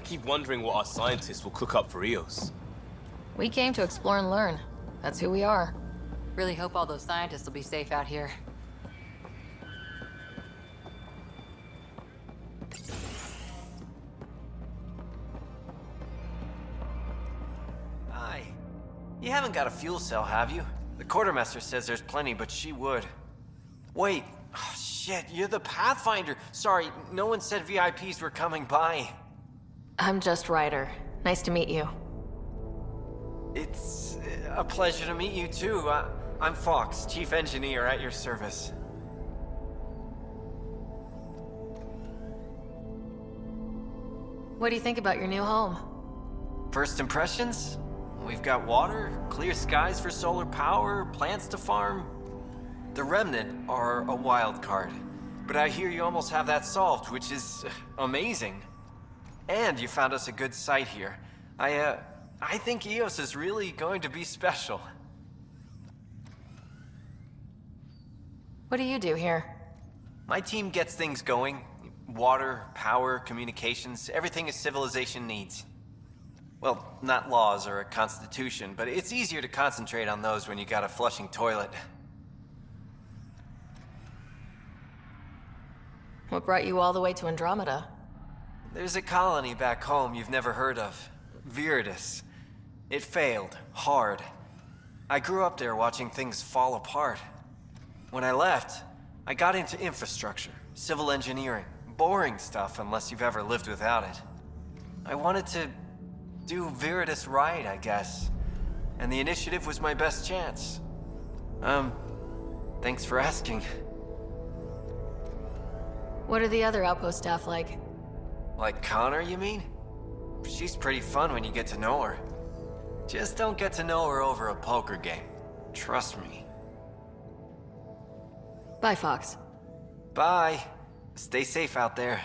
keep wondering what our scientists will cook up for Eos. We came to explore and learn. That's who we are. Really hope all those scientists will be safe out here. Hi. You haven't got a fuel cell, have you? The quartermaster says there's plenty, but she would. Wait. Oh, shit, you're the Pathfinder. Sorry, no one said VIPs were coming by. I'm just Ryder. Nice to meet you. It's a pleasure to meet you, too. I'm Fox, Chief Engineer at your service. What do you think about your new home? First impressions? We've got water, clear skies for solar power, plants to farm. The Remnant are a wild card, but I hear you almost have that solved, which is amazing. And you found us a good site here. I think Eos is really going to be special. What do you do here? My team gets things going. Water, power, communications, everything a civilization needs. Well, not laws or a constitution, but it's easier to concentrate on those when you got a flushing toilet. What brought you all the way to Andromeda? There's a colony back home you've never heard of. Viridis. It failed, hard. I grew up there watching things fall apart. When I left, I got into infrastructure, civil engineering. Boring stuff unless you've ever lived without it. I wanted to do Viridis right, I guess. And the initiative was my best chance. Thanks for asking. What are the other outpost staff like? Like Connor, you mean? She's pretty fun when you get to know her. Just don't get to know her over a poker game. Trust me. Bye, Fox. Bye. Stay safe out there.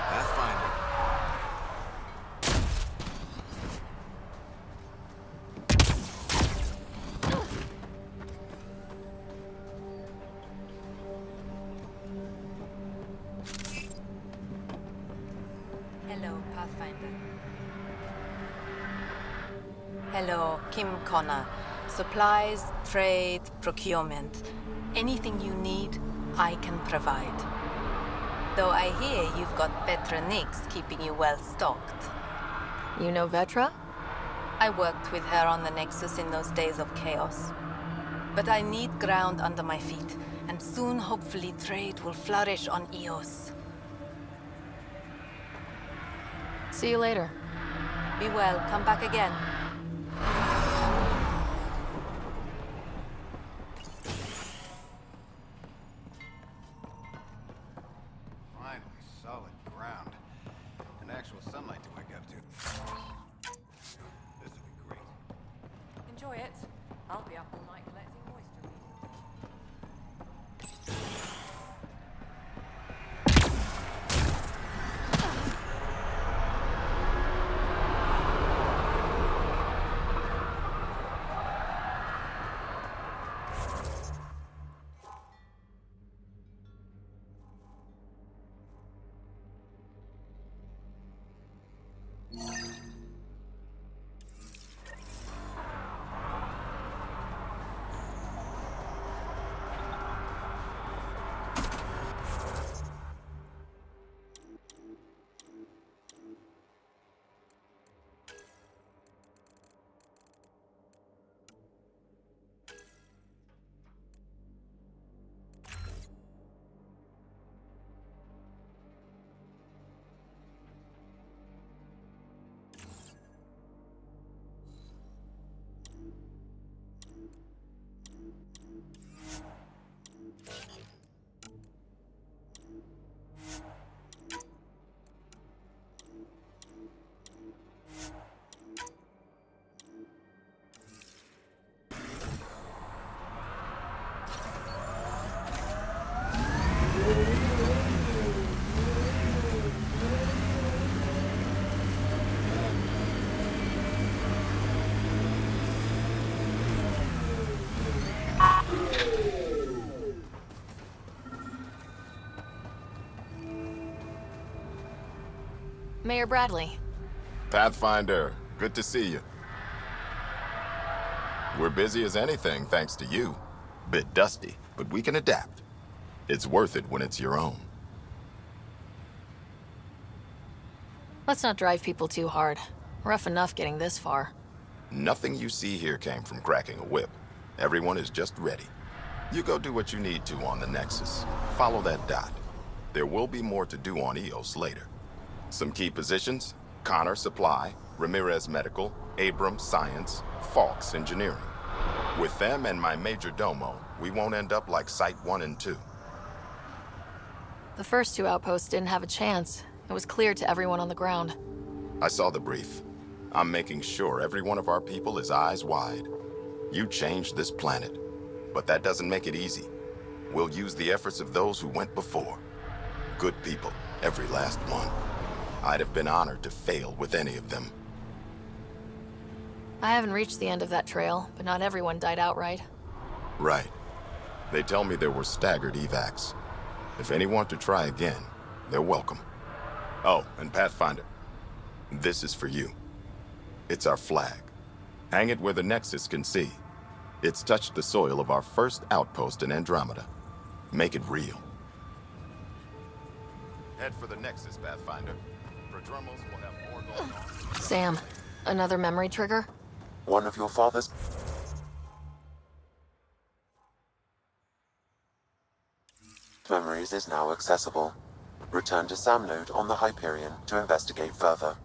Pathfinder. Hello, Pathfinder. Hello, Kim Connor. Supplies, trade, procurement. Anything you need, I can provide. Though I hear you've got Vetra Nix keeping you well stocked. You know Vetra? I worked with her on the Nexus in those days of chaos. But I need ground under my feet, and soon hopefully trade will flourish on Eos. See you later. Be well, come back again. Finally, solid ground. And actual sunlight to wake up to. This would be great. Enjoy it. I'll be up all night collecting moisture. Mayor Bradley. Pathfinder, good to see you. We're busy as anything thanks to you. Bit dusty, but we can adapt. It's worth it when it's your own. Let's not drive people too hard. Rough enough getting this far. Nothing you see here came from cracking a whip. Everyone is just ready. You go do what you need to on the Nexus. Follow that dot. There will be more to do on EOS later. Some key positions: Connor Supply, Ramirez Medical, Abrams Science, Falks Engineering. With them and my major domo, we won't end up like Site 1 and 2. The first two outposts didn't have a chance. It was clear to everyone on the ground. I saw the brief. I'm making sure every one of our people is eyes wide. You changed this planet, but that doesn't make it easy. We'll use the efforts of those who went before. Good people, every last one. I'd have been honored to fail with any of them. I haven't reached the end of that trail, but not everyone died outright. Right. They tell me there were staggered evacs. If any want to try again, they're welcome. Oh, and Pathfinder, this is for you. It's our flag. Hang it where the Nexus can see. It's touched the soil of our first outpost in Andromeda. Make it real. Head for the Nexus, Pathfinder. Prodromos will have more going on. Sam, another memory trigger? One of your father's... memories is now accessible. Return to Sam Node on the Hyperion to investigate further.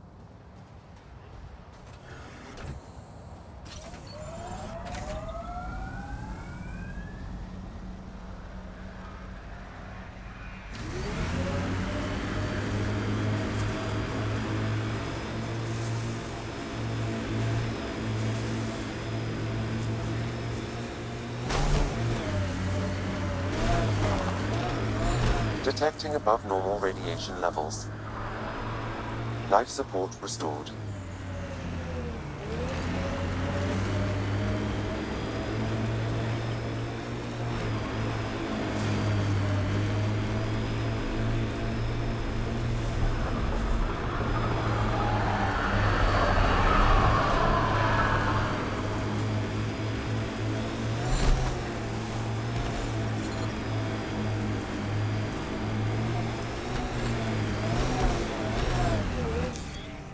Detecting above normal radiation levels. Life support restored.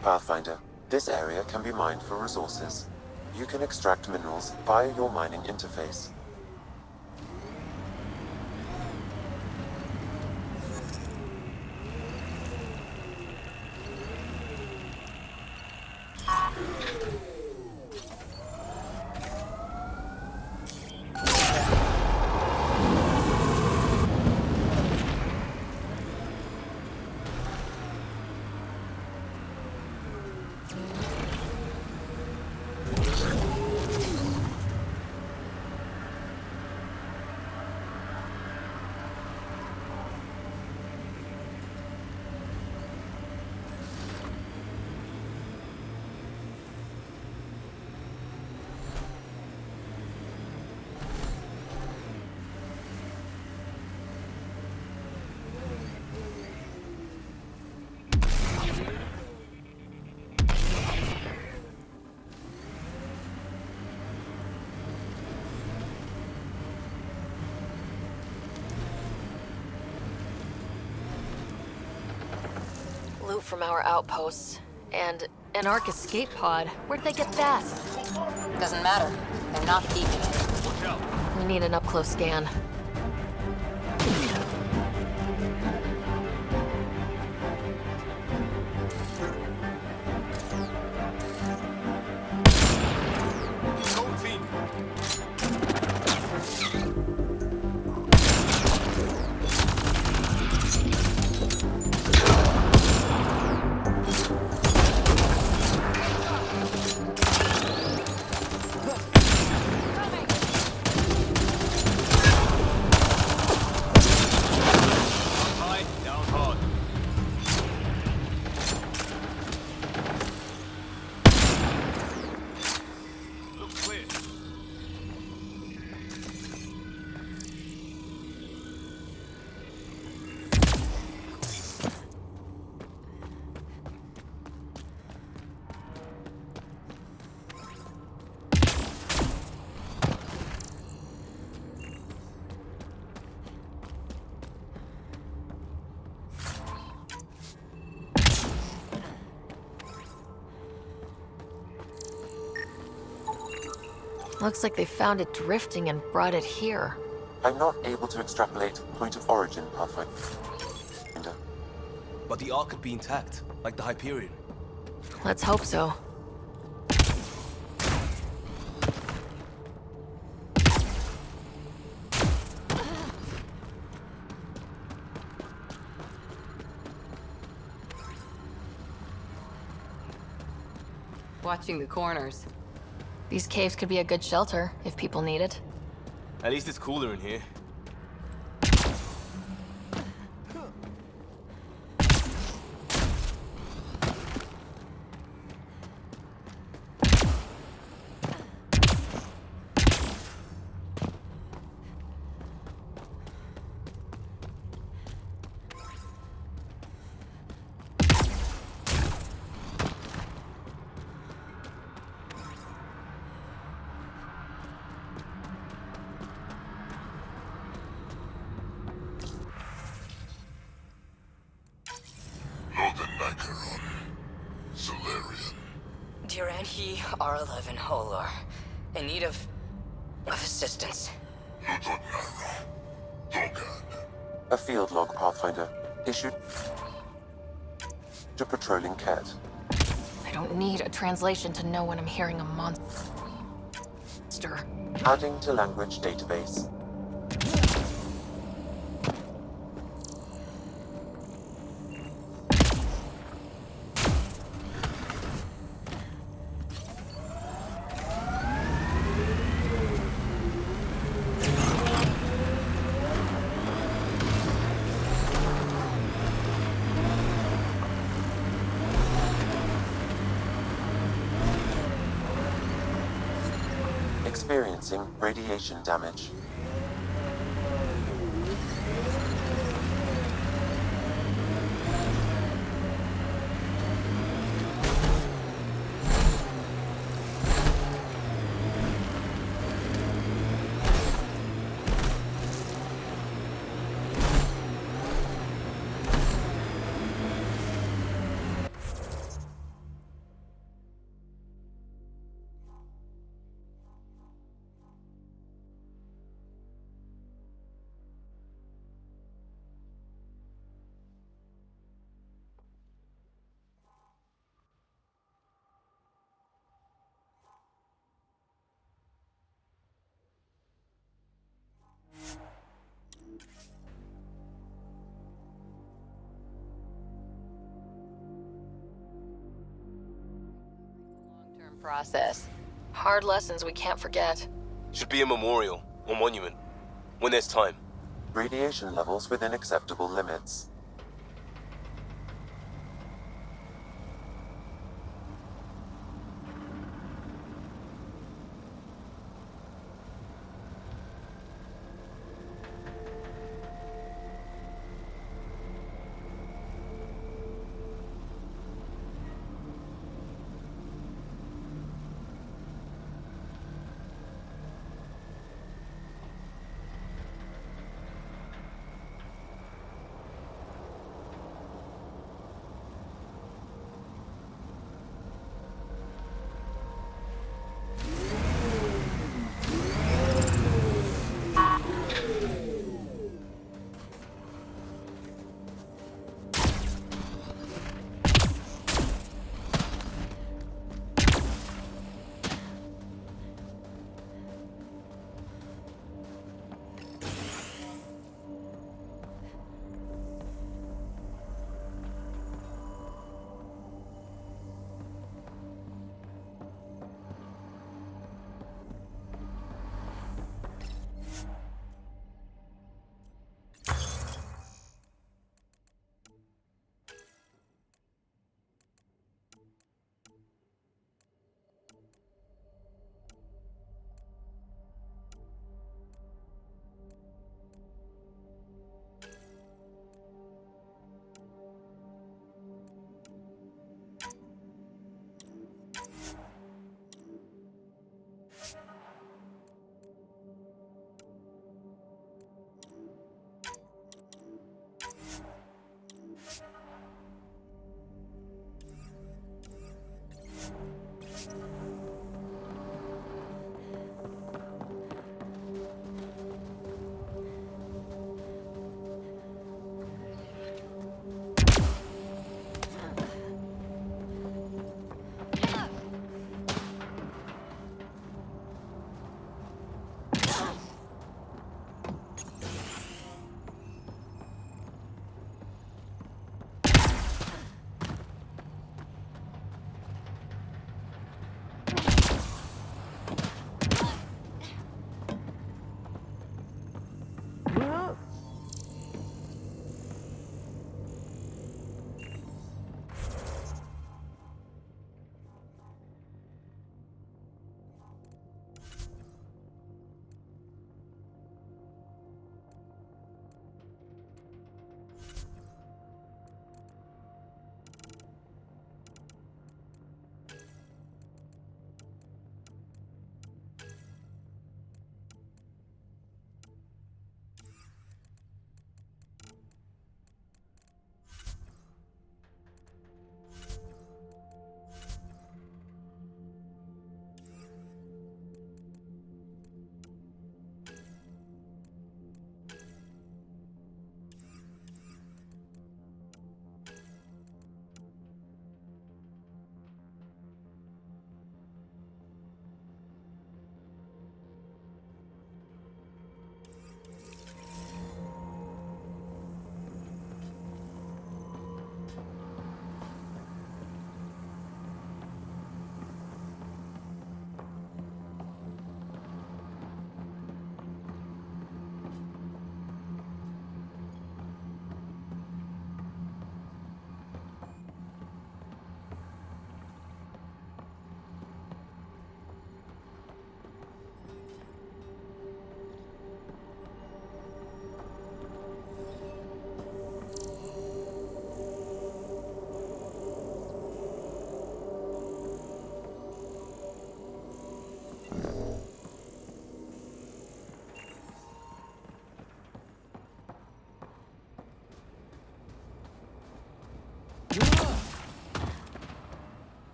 Pathfinder, this area can be mined for resources. You can extract minerals via your mining interface. Loot from our outposts. And an Ark escape pod. Where'd they get that? Doesn't matter. They're not keeping it. We need an up-close scan. Looks like they found it drifting and brought it here. I'm not able to extrapolate point of origin, Pathfinder. But the Ark could be intact, like the Hyperion. Let's hope so. Watching the corners. These caves could be a good shelter, if people need it. At least it's cooler in here. Dear and he are alive and whole are in need of assistance. A field log, Pathfinder, issued to patrolling cat. I don't need a translation to know when I'm hearing a monster. Adding to language database. Experiencing radiation damage. Long-term process. Hard lessons we can't forget. Should be a memorial or monument when there's time. Radiation levels within acceptable limits.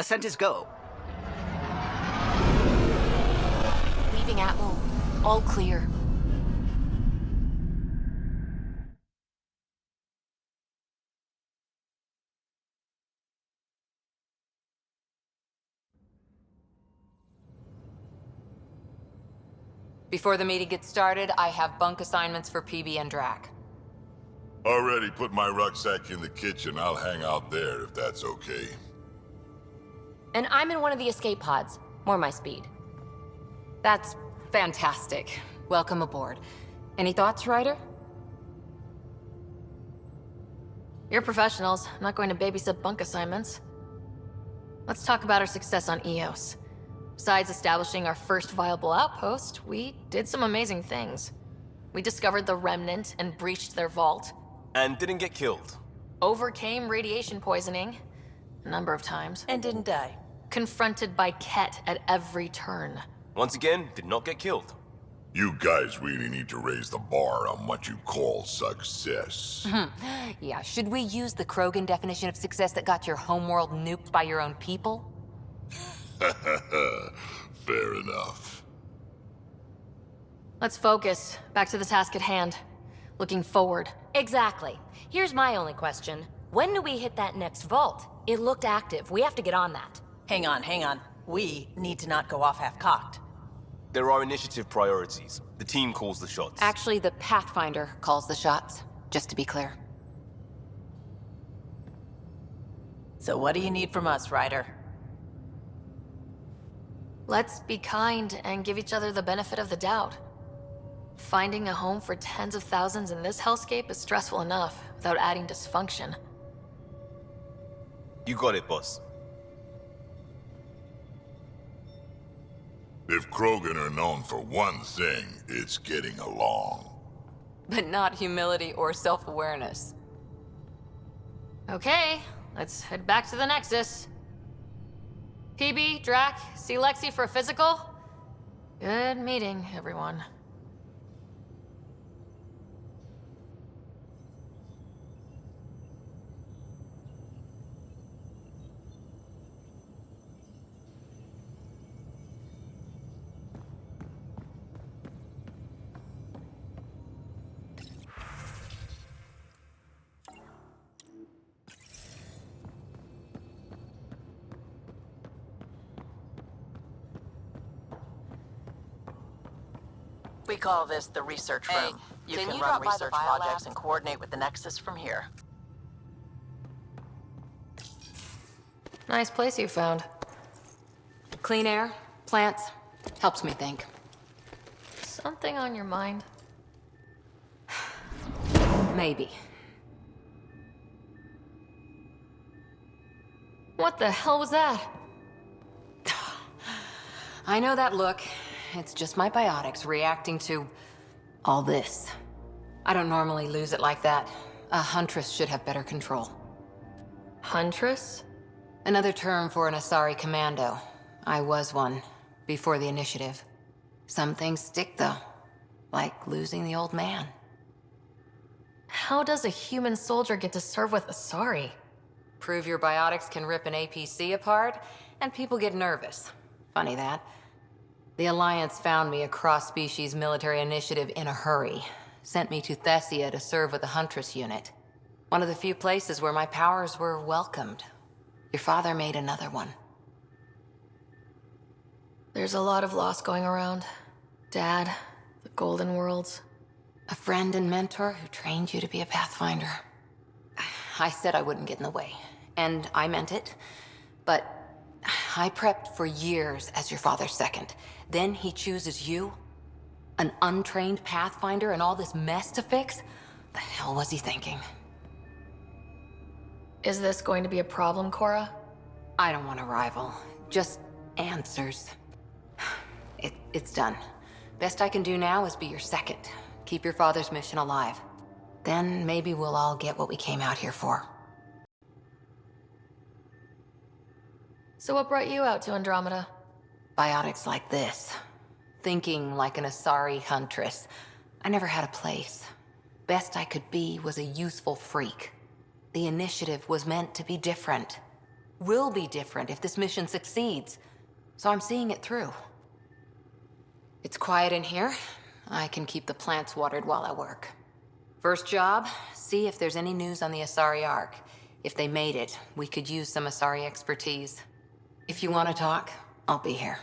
Ascent is go. Leaving Atmo. All clear. Before the meeting gets started, I have bunk assignments for PB and Drac. Already put my rucksack in the kitchen. I'll hang out there if that's okay. And I'm in one of the escape pods. More my speed. That's fantastic. Welcome aboard. Any thoughts, Ryder? You're professionals. I'm not going to babysit bunk assignments. Let's talk about our success on Eos. Besides establishing our first viable outpost, we did some amazing things. We discovered the Remnant and breached their vault. And didn't get killed. Overcame radiation poisoning. A number of times. And didn't die. Confronted by Ket at every turn. Once again, did not get killed. You guys really need to raise the bar on what you call success. Yeah, should we use the Krogan definition of success that got your homeworld nuked by your own people? Fair enough. Let's focus. Back to the task at hand. Looking forward. Exactly. Here's my only question. When do we hit that next vault? It looked active. We have to get on that. Hang on. We need to not go off half-cocked. There are initiative priorities. The team calls the shots. Actually, the Pathfinder calls the shots, just to be clear. So what do you need from us, Ryder? Let's be kind and give each other the benefit of the doubt. Finding a home for tens of thousands in this hellscape is stressful enough, without adding dysfunction. You got it, boss. If Krogan are known for one thing, it's getting along. But not humility or self-awareness. Okay, let's head back to the Nexus. PB, Drac, see Lexi for a physical? Good meeting, everyone. We call this the research room. You can run research projects and coordinate with the Nexus from here. Nice place you found. Clean air, plants, helps me think. Something on your mind? Maybe. What the hell was that? I know that look. It's just my biotics reacting to all this. I don't normally lose it like that. A huntress should have better control. Huntress? Another term for an Asari commando. I was one, before the initiative. Some things stick, though. Like losing the old man. How does a human soldier get to serve with Asari? Prove your biotics can rip an APC apart, and people get nervous. Funny that. The Alliance found me a cross-species military initiative in a hurry. Sent me to Thessia to serve with the Huntress unit. One of the few places where my powers were welcomed. Your father made another one. There's a lot of loss going around. Dad, the Golden Worlds. A friend and mentor who trained you to be a Pathfinder. I said I wouldn't get in the way, and I meant it. But I prepped for years as your father's second. Then he chooses you? An untrained Pathfinder and all this mess to fix? The hell was he thinking? Is this going to be a problem, Cora? I don't want a rival. Just answers. It's done. Best I can do now is be your second. Keep your father's mission alive. Then maybe we'll all get what we came out here for. So what brought you out to Andromeda? Biotics like this. Thinking like an Asari huntress. I never had a place. Best I could be was a useful freak. The initiative was meant to be different. will be different if this mission succeeds. So I'm seeing it through. It's quiet in here. I can keep the plants watered while I work. First job, see if there's any news on the Asari Ark. If they made it, we could use some Asari expertise. If you want to talk, I'll be here.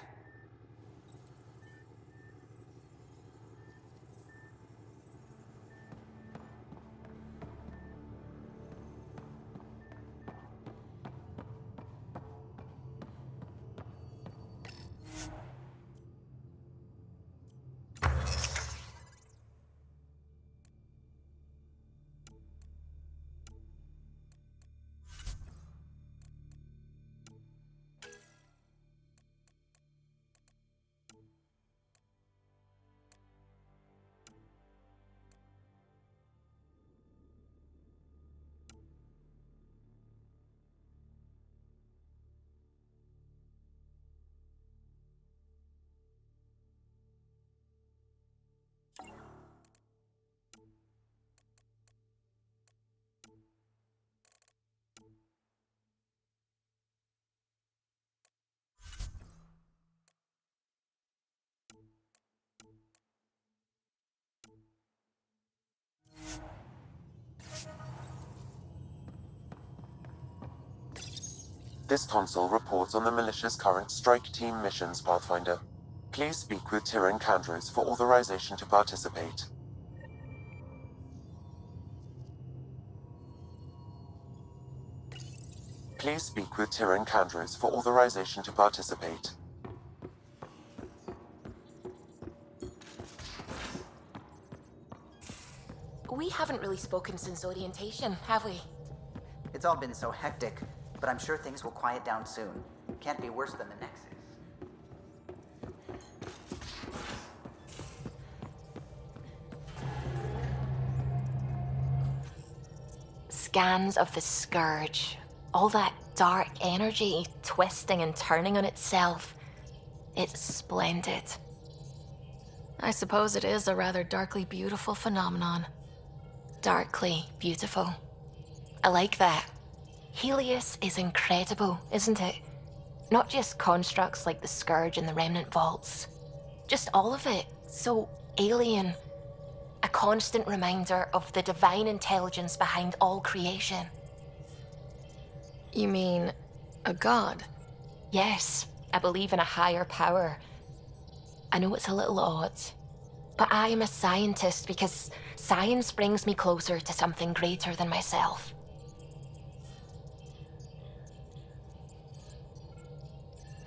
This console reports on the militia's current strike team missions, Pathfinder. Please speak with Tyrion Candros for authorization to participate. Please speak with Tyrion Candros for authorization to participate. We haven't really spoken since orientation, have we? It's all been so hectic, but I'm sure things will quiet down soon. Can't be worse than the Nexus. Scans of the Scourge. All that dark energy twisting and turning on itself. It's splendid. I suppose it is a rather darkly beautiful phenomenon. Darkly beautiful. I like that. Helios is incredible, isn't it? Not just constructs like the Scourge and the Remnant Vaults. Just all of it. So alien. A constant reminder of the divine intelligence behind all creation. You mean a god? Yes, I believe in a higher power. I know it's a little odd, but I am a scientist because science brings me closer to something greater than myself.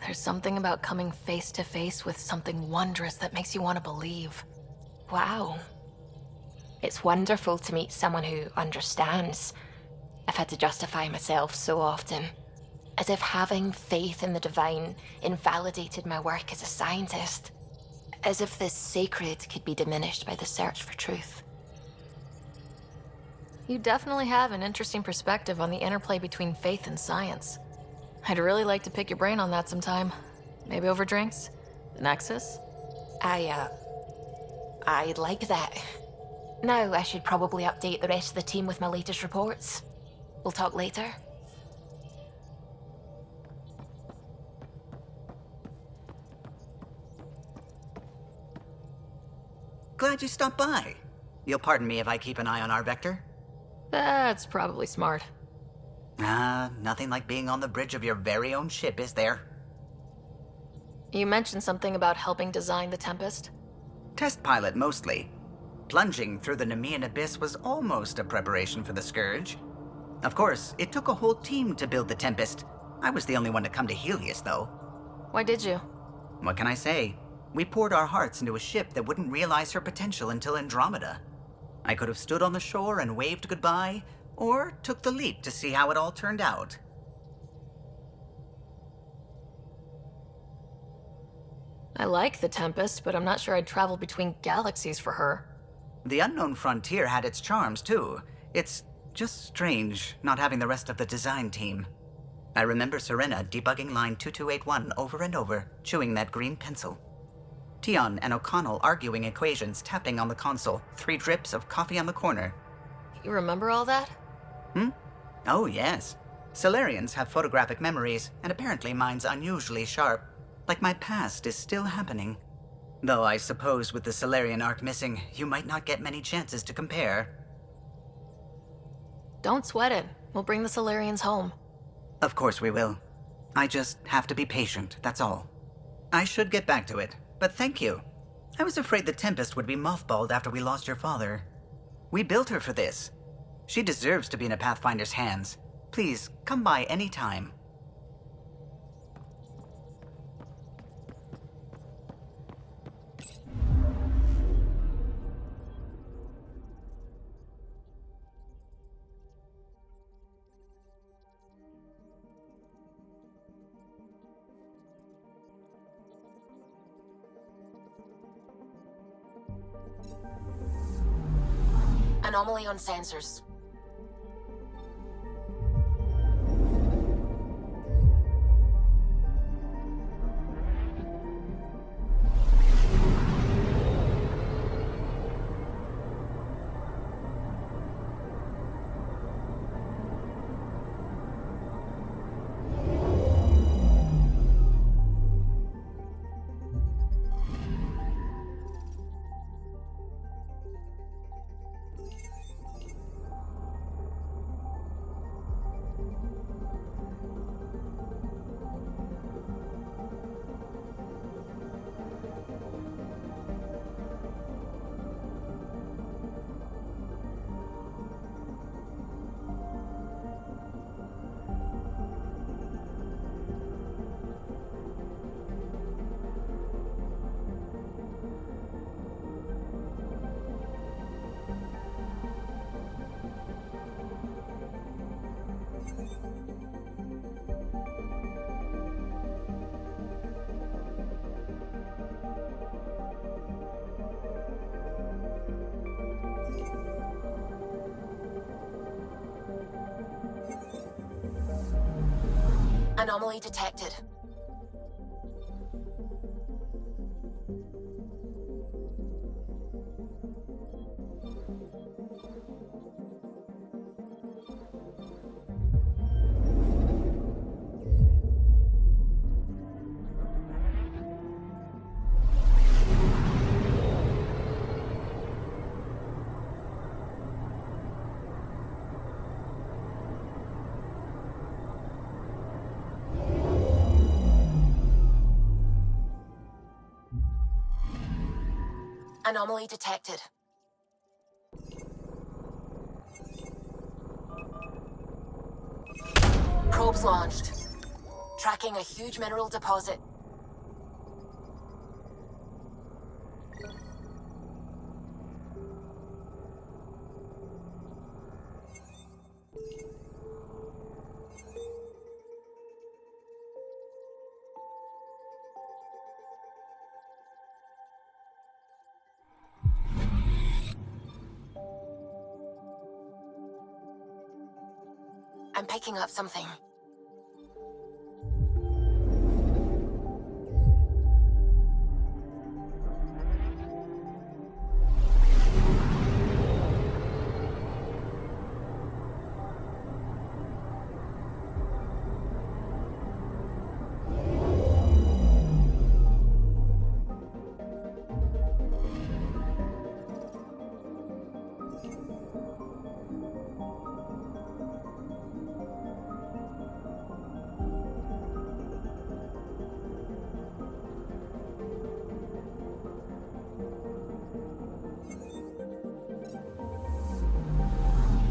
There's something about coming face to face with something wondrous that makes you want to believe. Wow. It's wonderful to meet someone who understands. I've had to justify myself so often, as if having faith in the divine invalidated my work as a scientist. As if this sacred could be diminished by the search for truth. You definitely have an interesting perspective on the interplay between faith and science. I'd really like to pick your brain on that sometime. Maybe over drinks? The Nexus? I'd like that. Now I should probably update the rest of the team with my latest reports. We'll talk later. Glad you stopped by. You'll pardon me if I keep an eye on our vector? That's probably smart. Nothing like being on the bridge of your very own ship, is there? You mentioned something about helping design the Tempest? Test pilot, mostly. Plunging through the Nemean abyss was almost a preparation for the Scourge. Of course, it took a whole team to build the Tempest. I was the only one to come to Helios, though. Why did you? What can I say? We poured our hearts into a ship that wouldn't realize her potential until Andromeda. I could have stood on the shore and waved goodbye, or took the leap to see how it all turned out. I like the Tempest, but I'm not sure I'd travel between galaxies for her. The unknown frontier had its charms, too. It's just strange not having the rest of the design team. I remember Serena debugging line 2281 over and over, chewing that green pencil. Tion and O'Connell arguing equations, tapping on the console, 3 drips of coffee on the corner. You remember all that? Oh, yes. Solarians have photographic memories, and apparently mine's unusually sharp. Like my past is still happening. Though I suppose with the Solarian arc missing, you might not get many chances to compare. Don't sweat it. We'll bring the Solarians home. Of course we will. I just have to be patient, that's all. I should get back to it, but thank you. I was afraid the Tempest would be mothballed after we lost your father. We built her for this. She deserves to be in a Pathfinder's hands. Please, come by any time. Anomaly on sensors. Anomaly detected. Anomaly detected. Probes launched. Tracking a huge mineral deposit. I'm picking up something.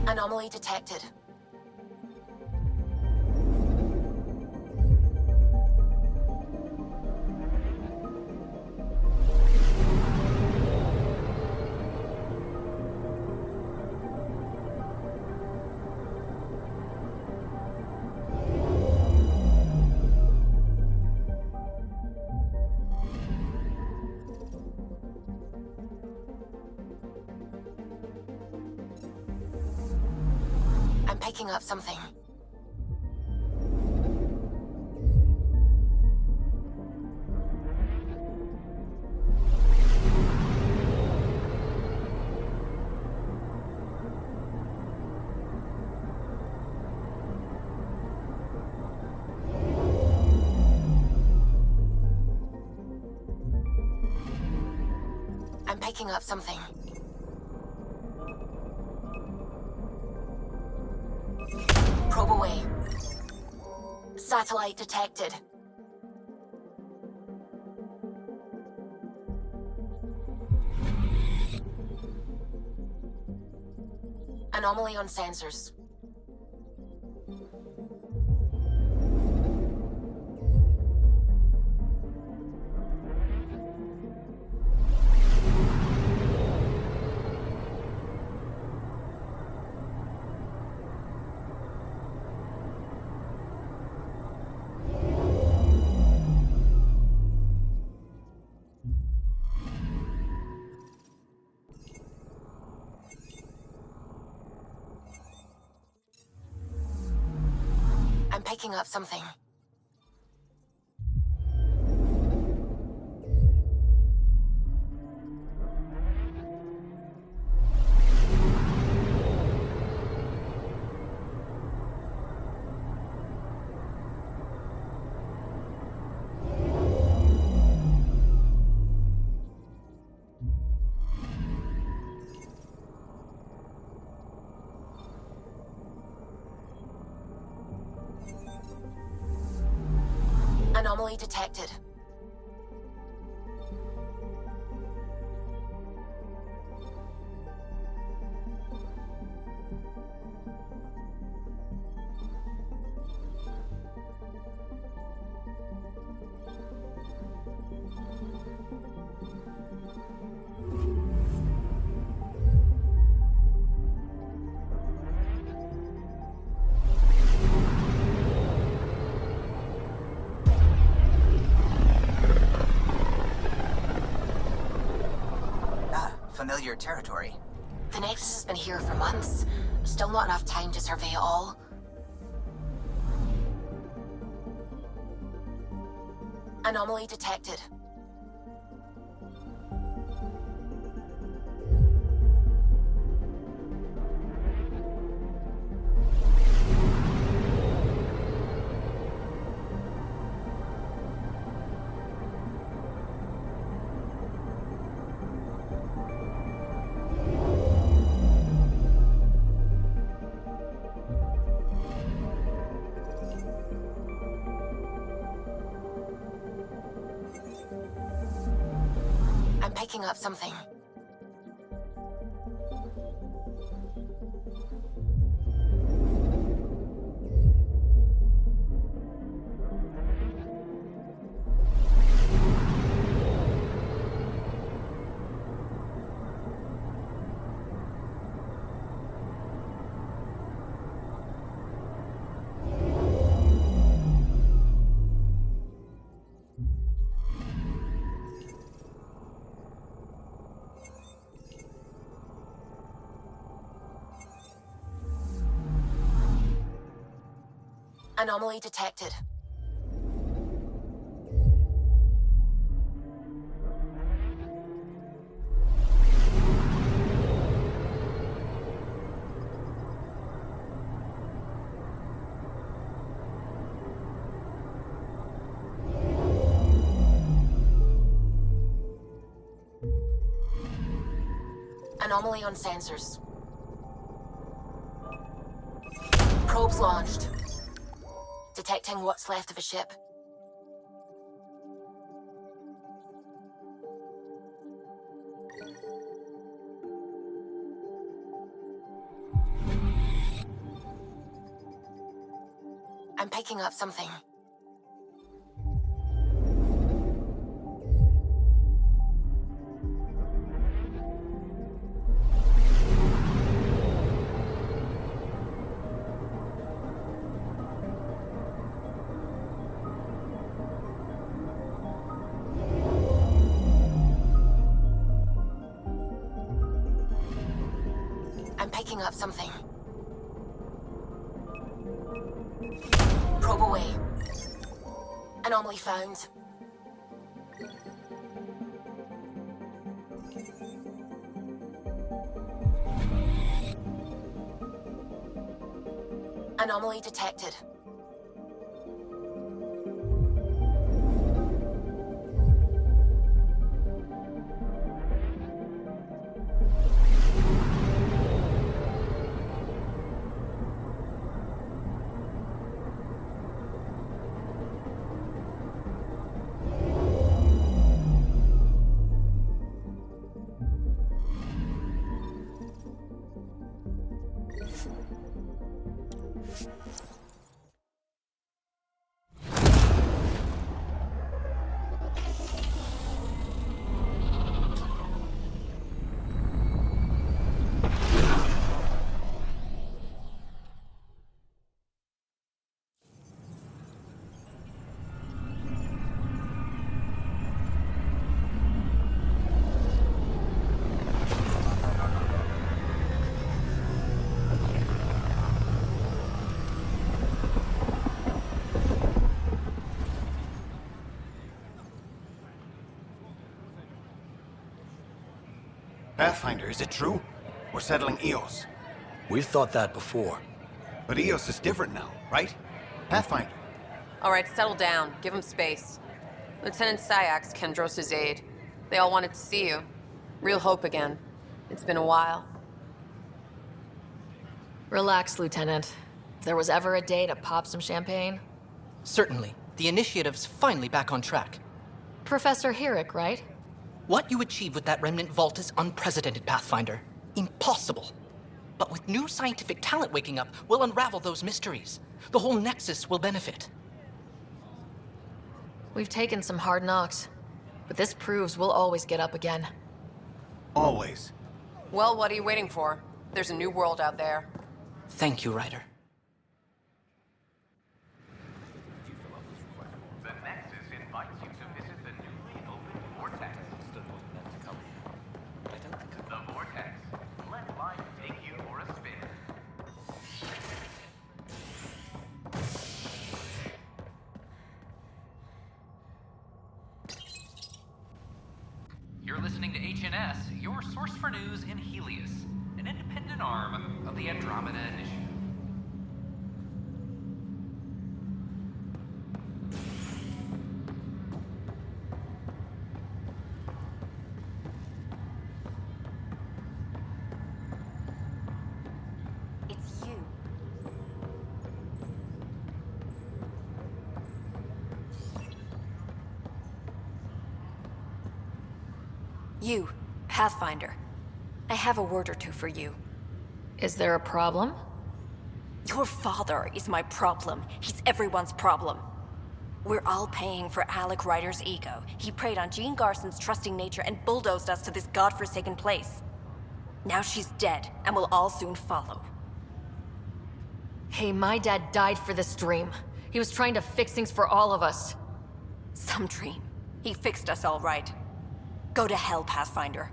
Anomaly detected. I'm picking up something. picking up something. Probe away. Satellite detected. Anomaly on sensors. I'm picking up something. Anomaly detected. Familiar territory. The Nexus has been here for months. Still not enough time to survey it all. Anomaly detected. I'm picking up something. Anomaly detected. Anomaly on sensors. Probes launched. Detecting what's left of a ship. I'm picking up something. I'm picking up something. Probe away. Anomaly found. Anomaly detected. Pathfinder, is it true? We're settling Eos. We've thought that before. But Eos is different now, right? Pathfinder. All right, settle down. Give him space. Lieutenant Syax, Kendros' aide. They all wanted to see you. Real hope again. It's been a while. Relax, Lieutenant. If there was ever a day to pop some champagne... Certainly. The initiative's finally back on track. Professor Herrick, right? What you achieved with that remnant vault is unprecedented, Pathfinder. Impossible. But with new scientific talent waking up, we'll unravel those mysteries. The whole Nexus will benefit. We've taken some hard knocks, but this proves we'll always get up again. Always. Well, what are you waiting for? There's a new world out there. Thank you, Ryder. The Nexus invites you to visit the newly opened Vortex. The Vortex. Let life take you for a spin. You're listening to HNS, your source for news in Helios, an independent arm of the Andromeda Initiative. It's you. You, Pathfinder. I have a word or two for you. Is there a problem? Your father is my problem. He's everyone's problem. We're all paying for Alec Ryder's ego. He preyed on Jean Garson's trusting nature and bulldozed us to this godforsaken place. Now she's dead, and we'll all soon follow. Hey, my dad died for this dream. He was trying to fix things for all of us. Some dream. He fixed us all right. Go to hell, Pathfinder.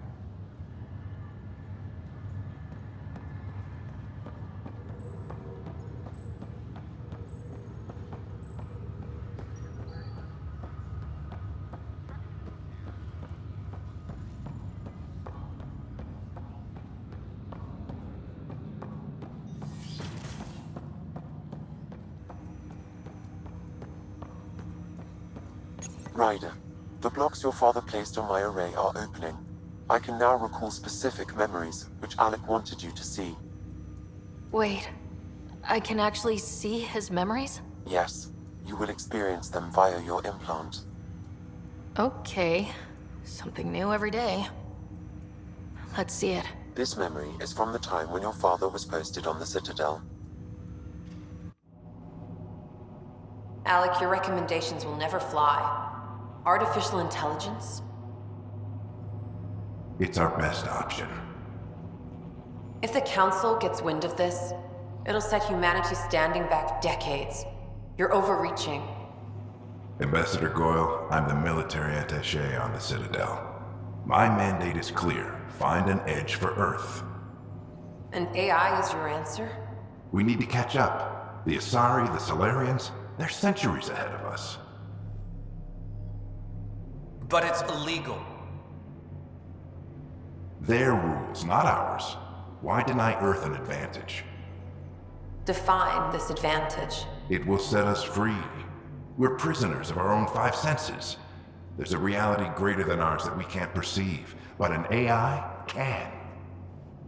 Ryder, the blocks your father placed on my array are opening. I can now recall specific memories, which Alec wanted you to see. Wait, I can actually see his memories? Yes, you will experience them via your implant. Okay, something new every day. Let's see it. This memory is from the time when your father was posted on the Citadel. Alec, your recommendations will never fly. Artificial intelligence? It's our best option. If the Council gets wind of this, it'll set humanity standing back decades. You're overreaching. Ambassador Goyle, I'm the military attaché on the Citadel. My mandate is clear. Find an edge for Earth. And AI is your answer? We need to catch up. The Asari, the Solarians, they're centuries ahead of us. But it's illegal. Their rules, not ours. Why deny Earth an advantage? Define this advantage. It will set us free. We're prisoners of our own five senses. There's a reality greater than ours that we can't perceive, but an AI can.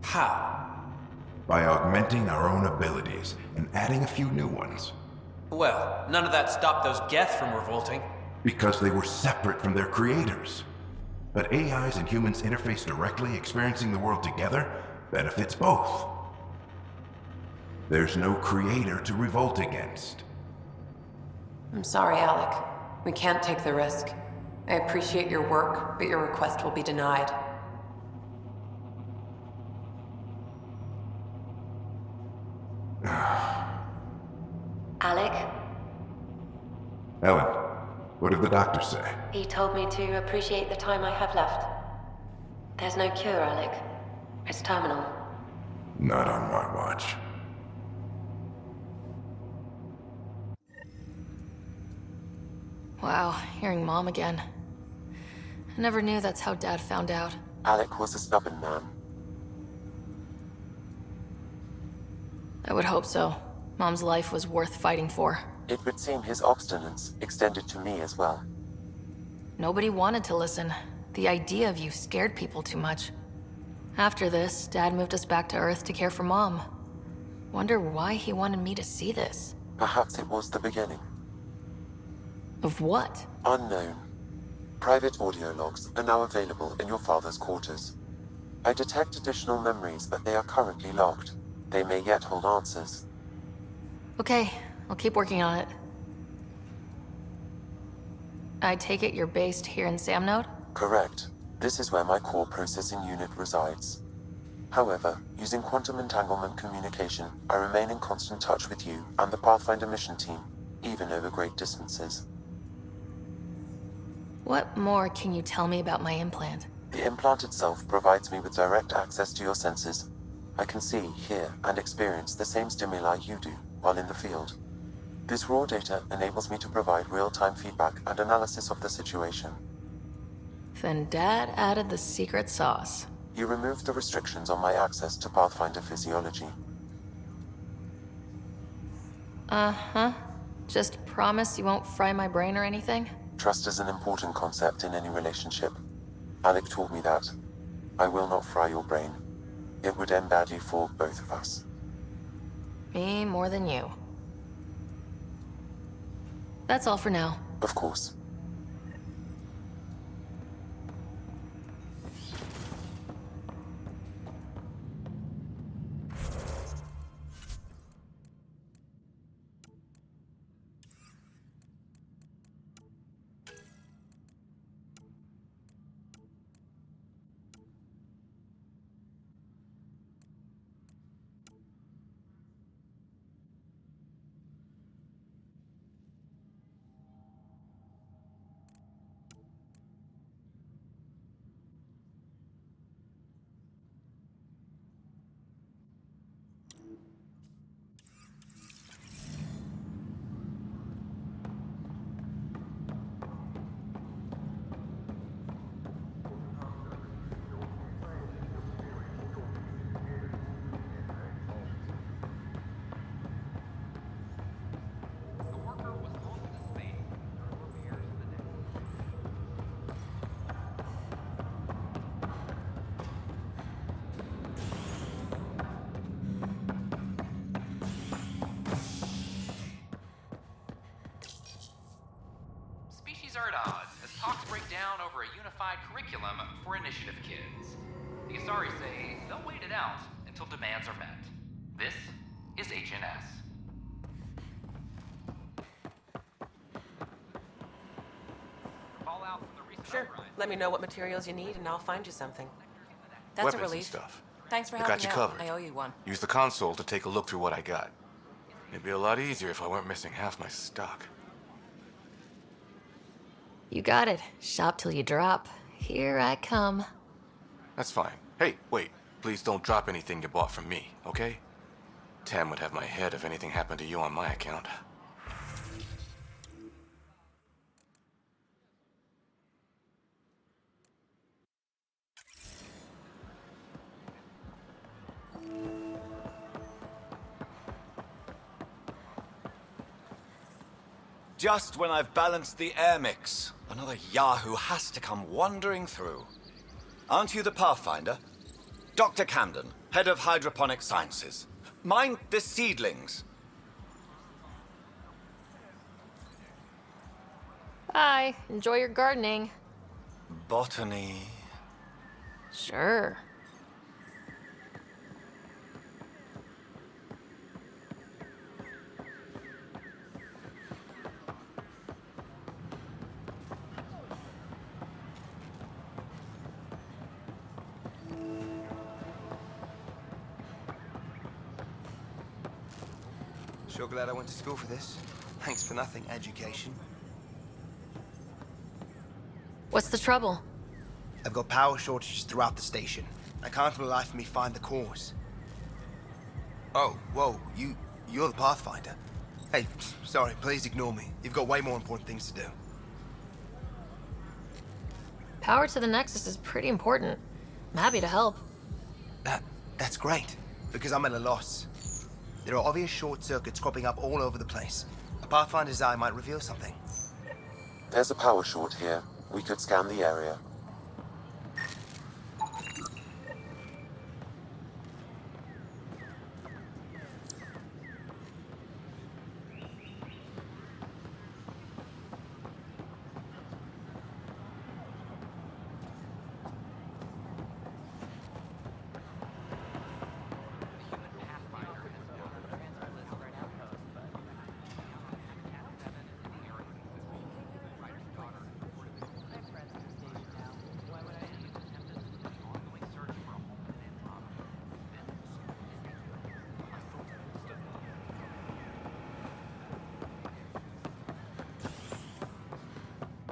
How? By augmenting our own abilities and adding a few new ones. Well, none of that stopped those Geth from revolting. Because they were separate from their creators. But AIs and humans interface directly, experiencing the world together, benefits both. There's no creator to revolt against. I'm sorry, Alec. We can't take the risk. I appreciate your work, but your request will be denied. Alec? Ellen, what did the doctor say? He told me to appreciate the time I have left. There's no cure, Alec. It's terminal. Not on my watch. Wow, hearing Mom again. I never knew that's how Dad found out. Alec was a stubborn man. I would hope so. Mom's life was worth fighting for. It would seem his obstinance extended to me as well. Nobody wanted to listen. The idea of you scared people too much. After this, Dad moved us back to Earth to care for Mom. Wonder why he wanted me to see this. Perhaps it was the beginning. Of what? Unknown. Private audio logs are now available in your father's quarters. I detect additional memories, but they are currently locked. They may yet hold answers. Okay, I'll keep working on it. I take it you're based here in Samnode? Correct. This is where my core processing unit resides. However, using quantum entanglement communication, I remain in constant touch with you and the Pathfinder mission team, even over great distances. What more can you tell me about my implant? The implant itself provides me with direct access to your senses. I can see, hear, and experience the same stimuli you do while in the field. This raw data enables me to provide real-time feedback and analysis of the situation. Then Dad added the secret sauce. You removed the restrictions on my access to Pathfinder physiology. Uh-huh. Just promise you won't fry my brain or anything? Trust is an important concept in any relationship. Alec taught me that. I will not fry your brain. It would end badly for both of us. Me more than you. That's all for now. Of course. Are at odds as talks break down over a unified curriculum for initiative kids. The Asari say they'll wait it out until demands are met. This is HNS. Fallout from the recent uprising. Let me know what materials you need and I'll find you something. That's Weapons a relief. And stuff. Thanks for I helping got you out. covered. I owe you one. Use the console to take a look through what I got. It'd be a lot easier if I weren't missing half my stock. You got it. Shop till you drop. Here I come. That's fine. Hey, wait. Please don't drop anything you bought from me, okay? Tam would have my head if anything happened to you on my account. Just when I've balanced the air mix, another Yahoo has to come wandering through. Aren't you the Pathfinder? Dr. Camden, head of hydroponic sciences. Mind the seedlings. Bye. Enjoy your gardening. Botany. Sure. Sure glad I went to school for this. Thanks for nothing, education. What's the trouble? I've got power shortages throughout the station. I can't for the life of me find the cause. Oh, whoa, you're the Pathfinder. Hey, sorry, please ignore me. You've got way more important things to do. Power to the Nexus is pretty important. I'm happy to help. That's great, because I'm at a loss. There are obvious short circuits cropping up all over the place. A Pathfinder's eye might reveal something. There's a power short here. We could scan the area.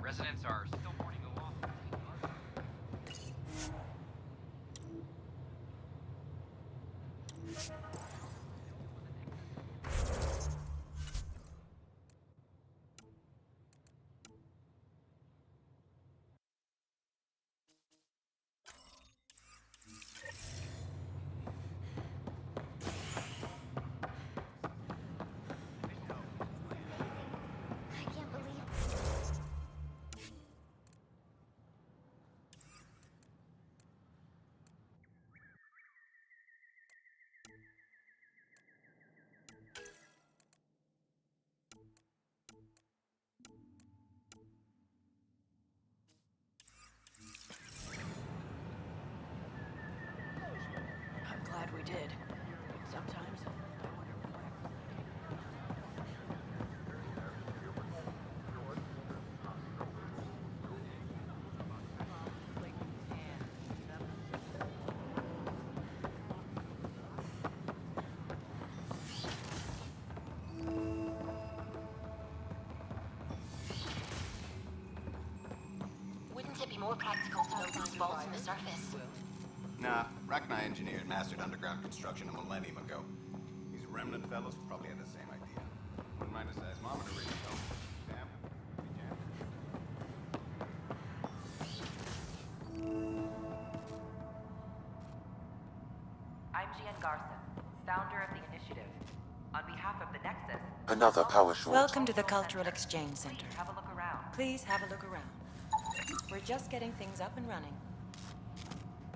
Residents are still mourning a loss. I'm glad we did. Sometimes I wonder Wouldn't it be more practical to build these vaults in the surface? Nah, Rack and I engineered mastered underground construction a millennium ago. These remnant fellows probably had the same idea. Wouldn't mind a seismometer reading, though. Damn. I'm Gian Garson, founder of the initiative. On behalf of the Nexus... Another power short. Welcome to the Cultural Exchange Center. Have a look around. Please have a look around. We're just getting things up and running.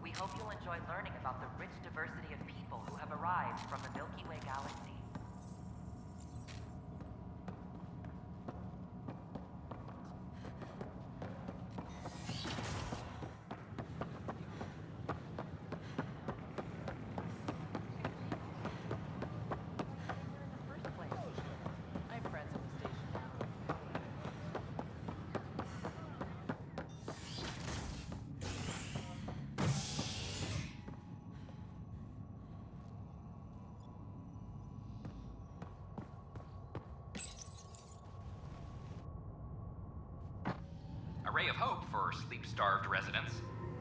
We hope you'll enjoy learning about the rich diversity of people who have arrived from the Milky Way galaxy. A ray of hope for sleep-starved residents.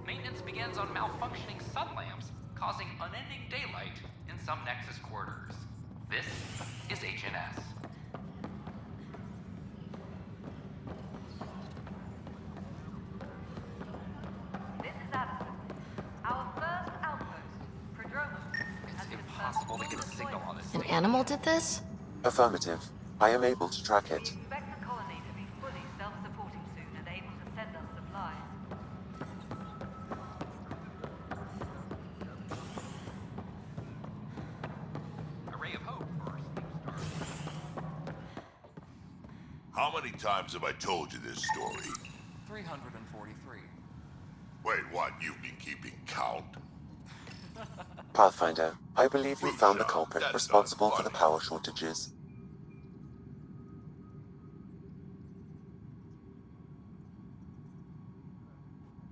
Maintenance begins on malfunctioning sun lamps, causing unending daylight in some Nexus quarters. This is HNS. This is Addison. Our first outpost, Prodromos. It's impossible to get a signal on this. An animal did this? Affirmative. I am able to track it. Expect the colony to be fully self-supporting soon and able to send us supplies. A ray of hope for sleep-starved. How many times have I told you this story? 343. Wait, what? You've been keeping count? Pathfinder, I believe we found the culprit that's responsible not for the funny. power shortages.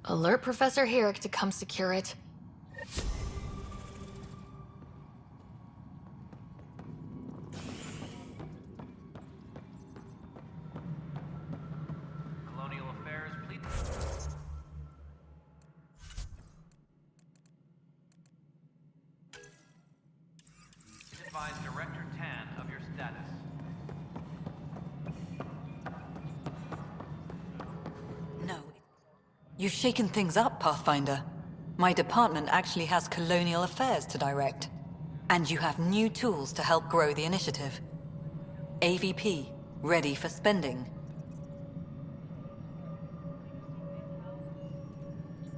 Alert Professor Herrick to come secure it. Colonial Affairs, please. Advise Director Tan of your status. No. You've shaken things up, Pathfinder. My department actually has colonial affairs to direct. And you have new tools to help grow the initiative. AVP, ready for spending.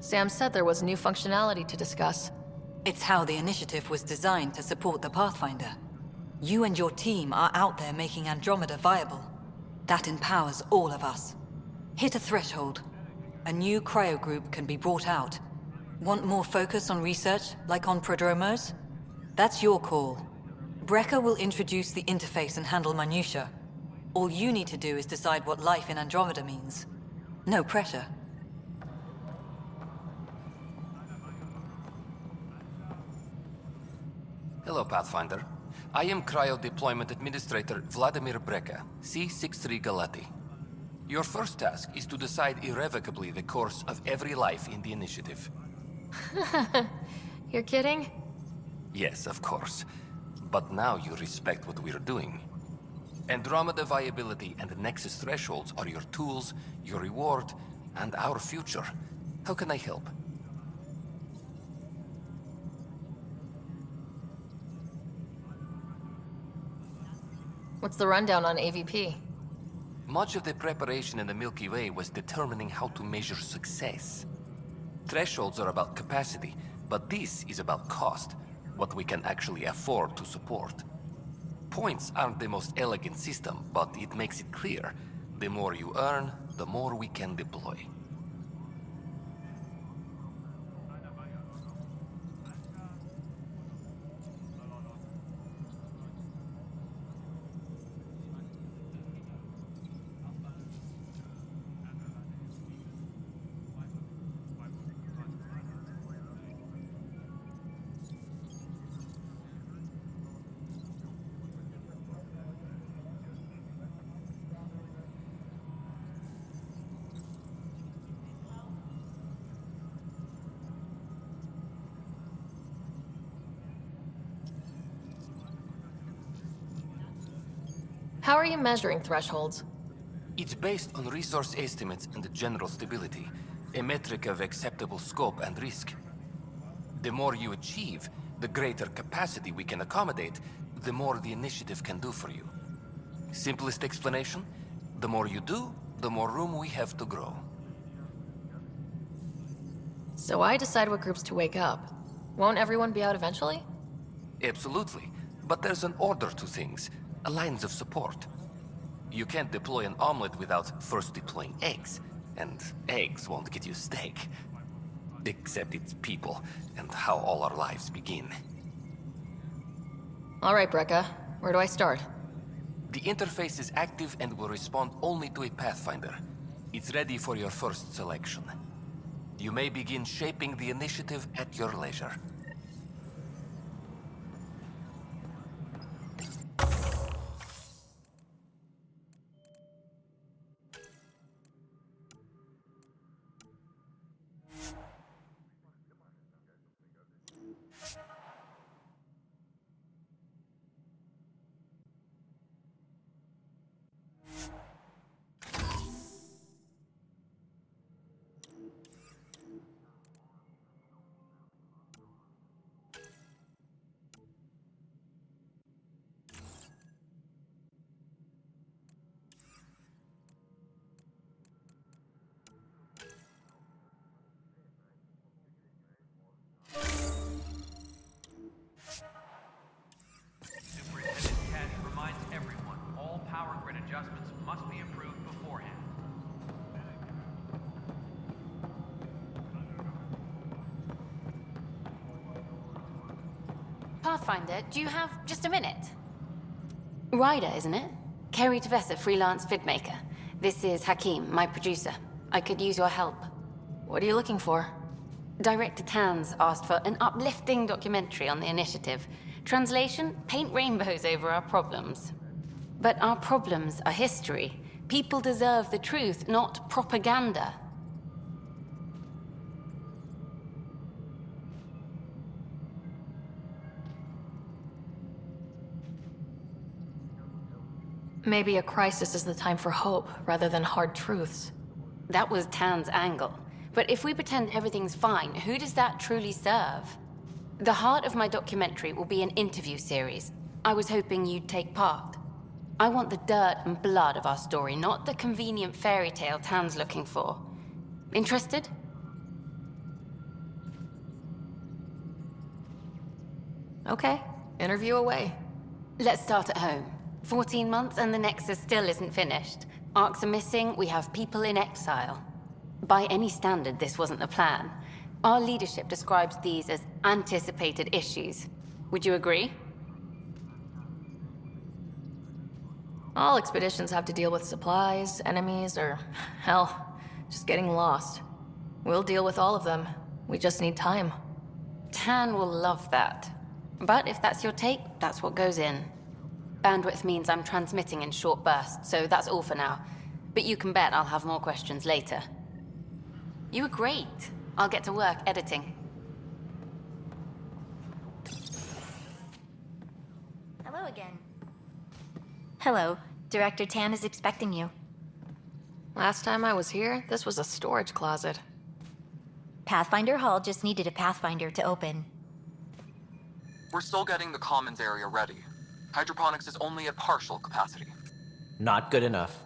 Sam said there was new functionality to discuss. It's how the initiative was designed to support the Pathfinder. You and your team are out there making Andromeda viable. That empowers all of us. Hit a threshold. A new cryo group can be brought out. Want more focus on research, like on prodromos? That's your call. Brecker will introduce the interface and handle minutiae. All you need to do is decide what life in Andromeda means. No pressure. Hello, Pathfinder. I am Cryo Deployment Administrator Vladimir Brecker, C-63 Galati. Your first task is to decide irrevocably the course of every life in the initiative. You're kidding? Yes, of course. But now you respect what we're doing. Andromeda viability and the Nexus thresholds are your tools, your reward, and our future. How can I help? What's the rundown on AVP? Much of the preparation in the Milky Way was determining how to measure success. Thresholds are about capacity, but this is about cost, what we can actually afford to support. Points aren't the most elegant system, but it makes it clear. The more you earn, the more we can deploy. How are you measuring thresholds? It's based on resource estimates and general stability, a metric of acceptable scope and risk. The more you achieve, the greater capacity we can accommodate, the more the initiative can do for you. Simplest explanation, the more you do, the more room we have to grow. So I decide what groups to wake up. Won't everyone be out eventually? Absolutely, but there's an order to things. Lines of support. You can't deploy an omelet without first deploying eggs, and eggs won't get you steak. Except it's people, and how all our lives begin. All right, Brecca. Where do I start? The interface is active and will respond only to a Pathfinder. It's ready for your first selection. You may begin shaping the initiative at your leisure. Adjustments must be approved beforehand. Pathfinder, do you have just a minute? Ryder, isn't it? Kerry Tavessa, freelance vidmaker. This is Hakim, my producer. I could use your help. What are you looking for? Director Tans asked for an uplifting documentary on the initiative. Translation, paint rainbows over our problems. But our problems are history. People deserve the truth, not propaganda. Maybe a crisis is the time for hope, rather than hard truths. That was Tan's angle. But if we pretend everything's fine, who does that truly serve? The heart of my documentary will be an interview series. I was hoping you'd take part. I want the dirt and blood of our story, not the convenient fairy tale Tan's looking for. Interested? Okay, interview away. Let's start at home. 14 months and the Nexus still isn't finished. Arcs are missing, we have people in exile. By any standard, this wasn't the plan. Our leadership describes these as anticipated issues. Would you agree? All expeditions have to deal with supplies, enemies, or, hell, just getting lost. We'll deal with all of them. We just need time. Tan will love that. But if that's your take, that's what goes in. Bandwidth means I'm transmitting in short bursts, so that's all for now. But you can bet I'll have more questions later. You were great. I'll get to work editing. Hello again. Hello. Director Tan is expecting you. Last time I was here, this was a storage closet. Pathfinder Hall just needed a Pathfinder to open. We're still getting the commons area ready. Hydroponics is only at partial capacity. Not good enough.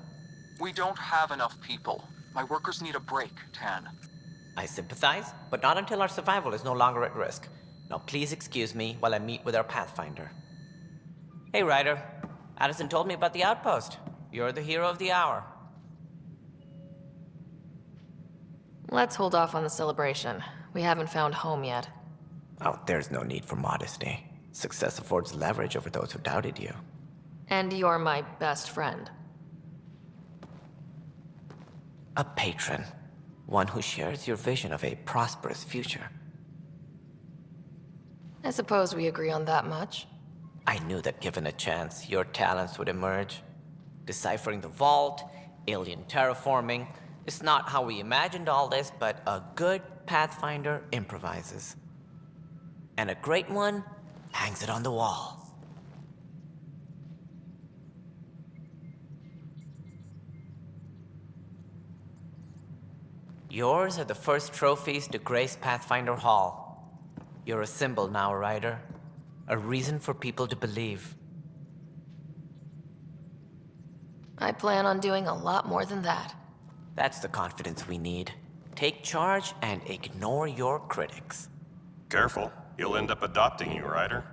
We don't have enough people. My workers need a break, Tan. I sympathize, but not until our survival is no longer at risk. Now please excuse me while I meet with our Pathfinder. Hey, Ryder. Addison told me about the outpost. You're the hero of the hour. Let's hold off on the celebration. We haven't found home yet. Oh, there's no need for modesty. Success affords leverage over those who doubted you. And you're my best friend. A patron. One who shares your vision of a prosperous future. I suppose we agree on that much. I knew that given a chance, your talents would emerge. Deciphering the vault, alien terraforming. It's not how we imagined all this, but a good Pathfinder improvises. And a great one hangs it on the wall. Yours are the first trophies to grace Pathfinder Hall. You're a symbol now, Ryder. A reason for people to believe. I plan on doing a lot more than that. That's the confidence we need. Take charge and ignore your critics. Careful. He'll end up adopting you, Ryder.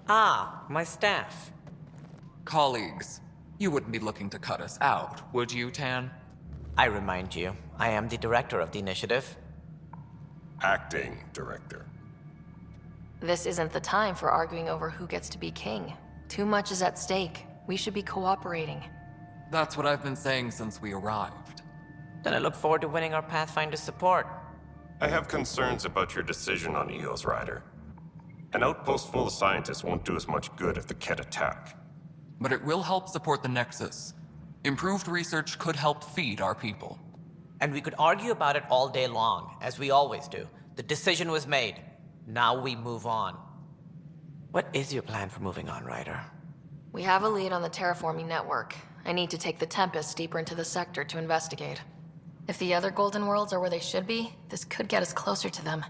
Ah, my staff. Colleagues, you wouldn't be looking to cut us out, would you, Tan? I remind you, I am the director of the initiative. Acting director. This isn't the time for arguing over who gets to be king. Too much is at stake. We should be cooperating. That's what I've been saying since we arrived. Then I look forward to winning our Pathfinder's support. I have concerns about your decision on EOS, Ryder. An outpost full of scientists won't do us much good if the Ket attack. But it will help support the Nexus. Improved research could help feed our people. And we could argue about it all day long, as we always do. The decision was made. Now we move on. What is your plan for moving on, Ryder? We have a lead on the terraforming network. I need to take the Tempest deeper into the sector to investigate. If the other Golden Worlds are where they should be, this could get us closer to them.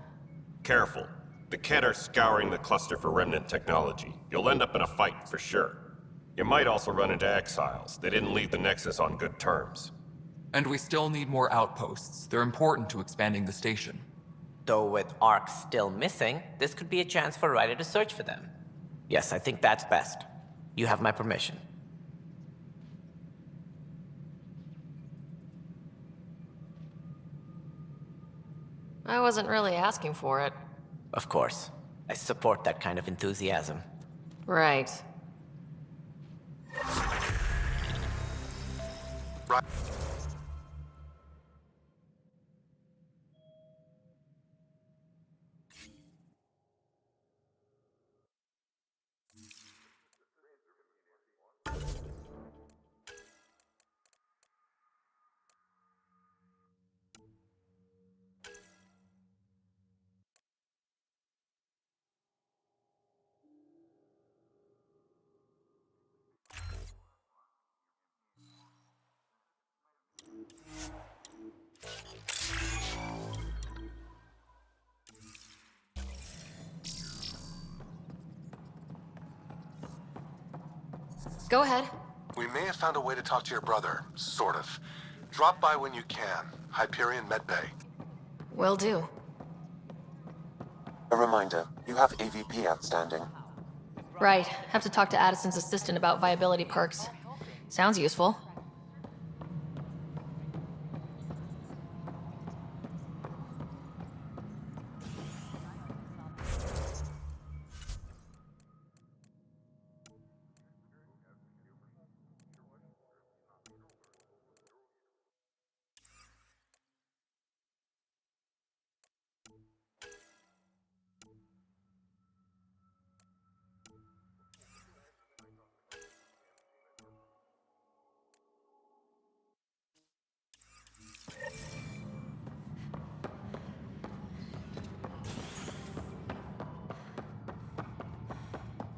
Careful. The Ket are scouring the cluster for remnant technology. You'll end up in a fight, for sure. You might also run into exiles. They didn't leave the Nexus on good terms. And we still need more outposts. They're important to expanding the station. Though with Ark still missing, this could be a chance for Ryder to search for them. Yes, I think that's best. You have my permission. I wasn't really asking for it. Of course. I support that kind of enthusiasm. Right. Go ahead. We may have found a way to talk to your brother, sort of. Drop by when you can. Hyperion Medbay. Will do. A reminder, you have AVP outstanding. Right. Have to talk to Addison's assistant about viability perks. Sounds useful.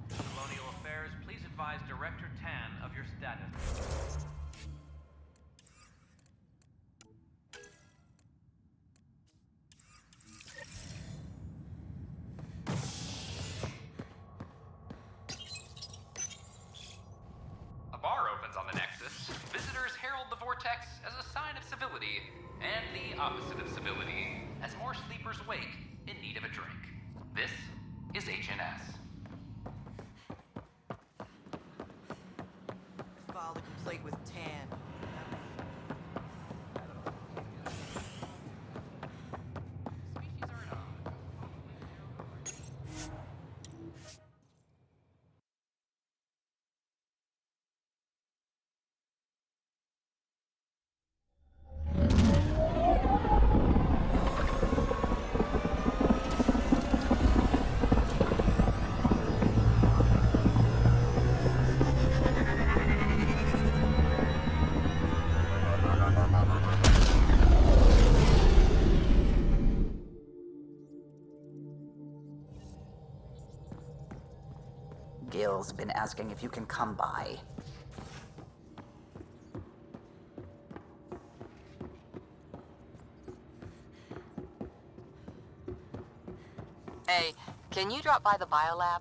Colonial Affairs, please advise Director Tan of your status. A bar opens on the Nexus. Visitors herald the vortex as a sign of civility, and the opposite of civility, as more sleepers wake in need of a drink. This is HNS. File to complete with Tan. Gil's been asking if you can come by. Hey, can you drop by the biolab?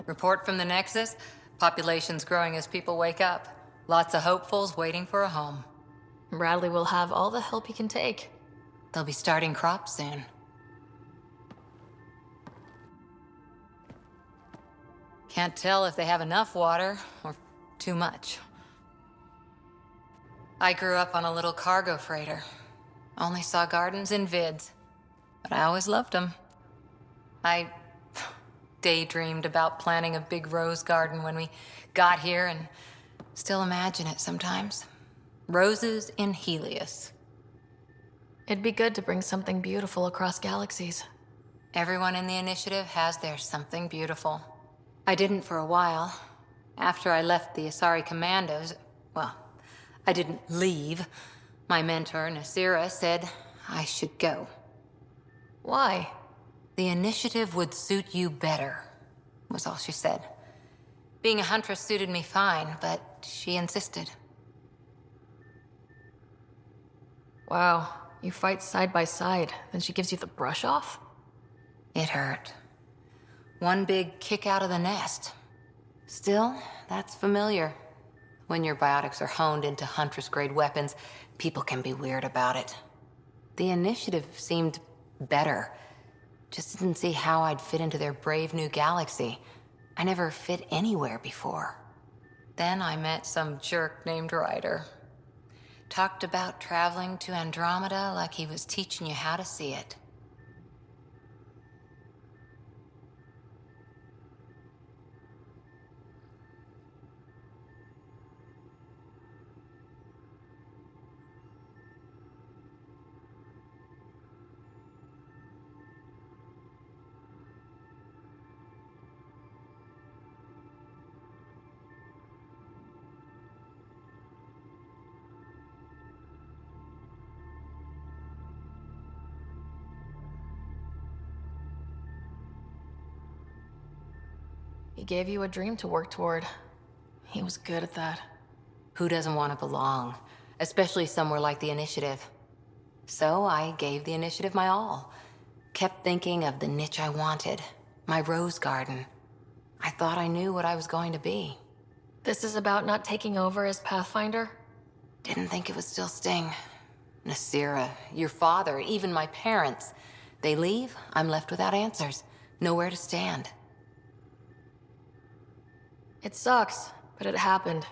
Report from the Nexus. Population's growing as people wake up. Lots of hopefuls waiting for a home. Bradley will have all the help he can take. They'll be starting crops soon. Can't tell if they have enough water or too much. I grew up on a little cargo freighter. Only saw gardens in vids, but I always loved them. I daydreamed about planting a big rose garden when we got here and still imagine it sometimes. Roses in Helios. It'd be good to bring something beautiful across galaxies. Everyone in the initiative has their something beautiful. I didn't for a while. After I left the Asari Commandos, well, I didn't leave. My mentor, Nasira, said I should go. Why? The initiative would suit you better, was all she said. Being a huntress suited me fine, but she insisted. Wow, you fight side by side, then she gives you the brush off? It hurt. One big kick out of the nest. Still, that's familiar. When your biotics are honed into Huntress-grade weapons, people can be weird about it. The initiative seemed better. Just didn't see how I'd fit into their brave new galaxy. I never fit anywhere before. Then I met some jerk named Ryder. Talked about traveling to Andromeda like he was teaching you how to see it. He gave you a dream to work toward. He was good at that. Who doesn't want to belong? Especially somewhere like the Initiative. So I gave the Initiative my all. Kept thinking of the niche I wanted. My rose garden. I thought I knew what I was going to be. This is about not taking over as Pathfinder? Didn't think it would still sting. Nasira, your father, even my parents. They leave, I'm left without answers. Nowhere to stand. It sucks, but it happened.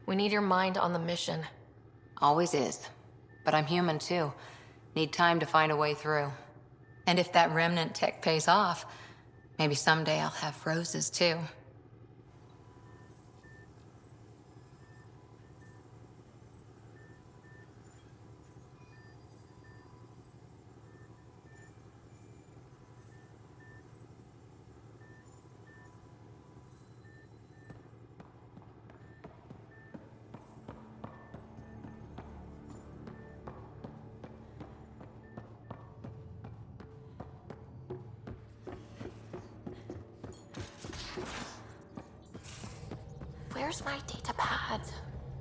We need your mind on the mission. Always is. But I'm human too. Need time to find a way through. And if that remnant tech pays off, maybe someday I'll have roses too. Where's my data pad?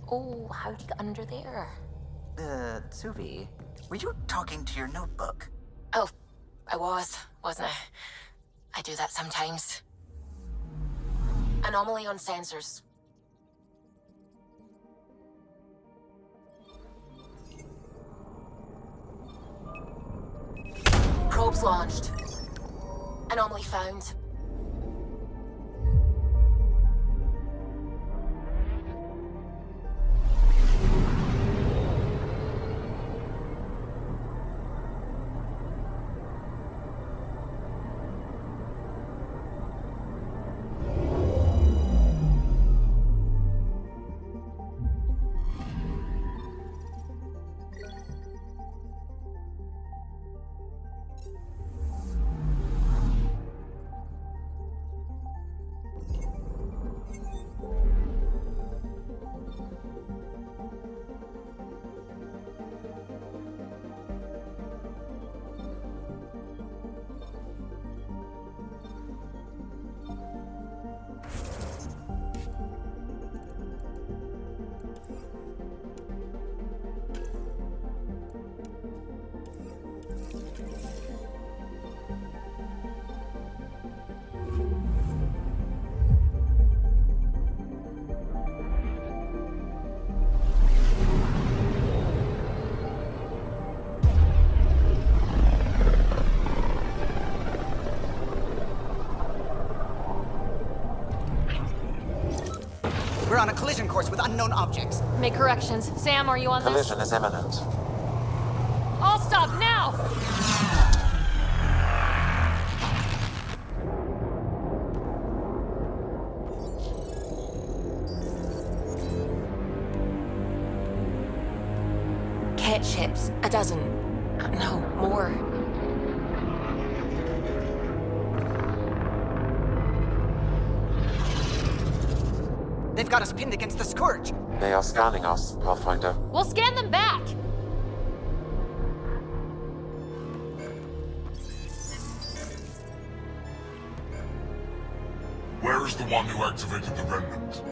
Oh, how'd you get under there? Suvi, were you talking to your notebook? Oh, I wasn't I? I do that sometimes. Anomaly on sensors. Probes launched. Anomaly found. We're on a collision course with unknown objects. Make corrections. Sam, are you on this? Collision is imminent. I'll stop now! Cat ships. A dozen. No, more. They've got us pinned against the Scourge. They are scanning us, Pathfinder. We'll scan them back! Where is the one who activated the remnant?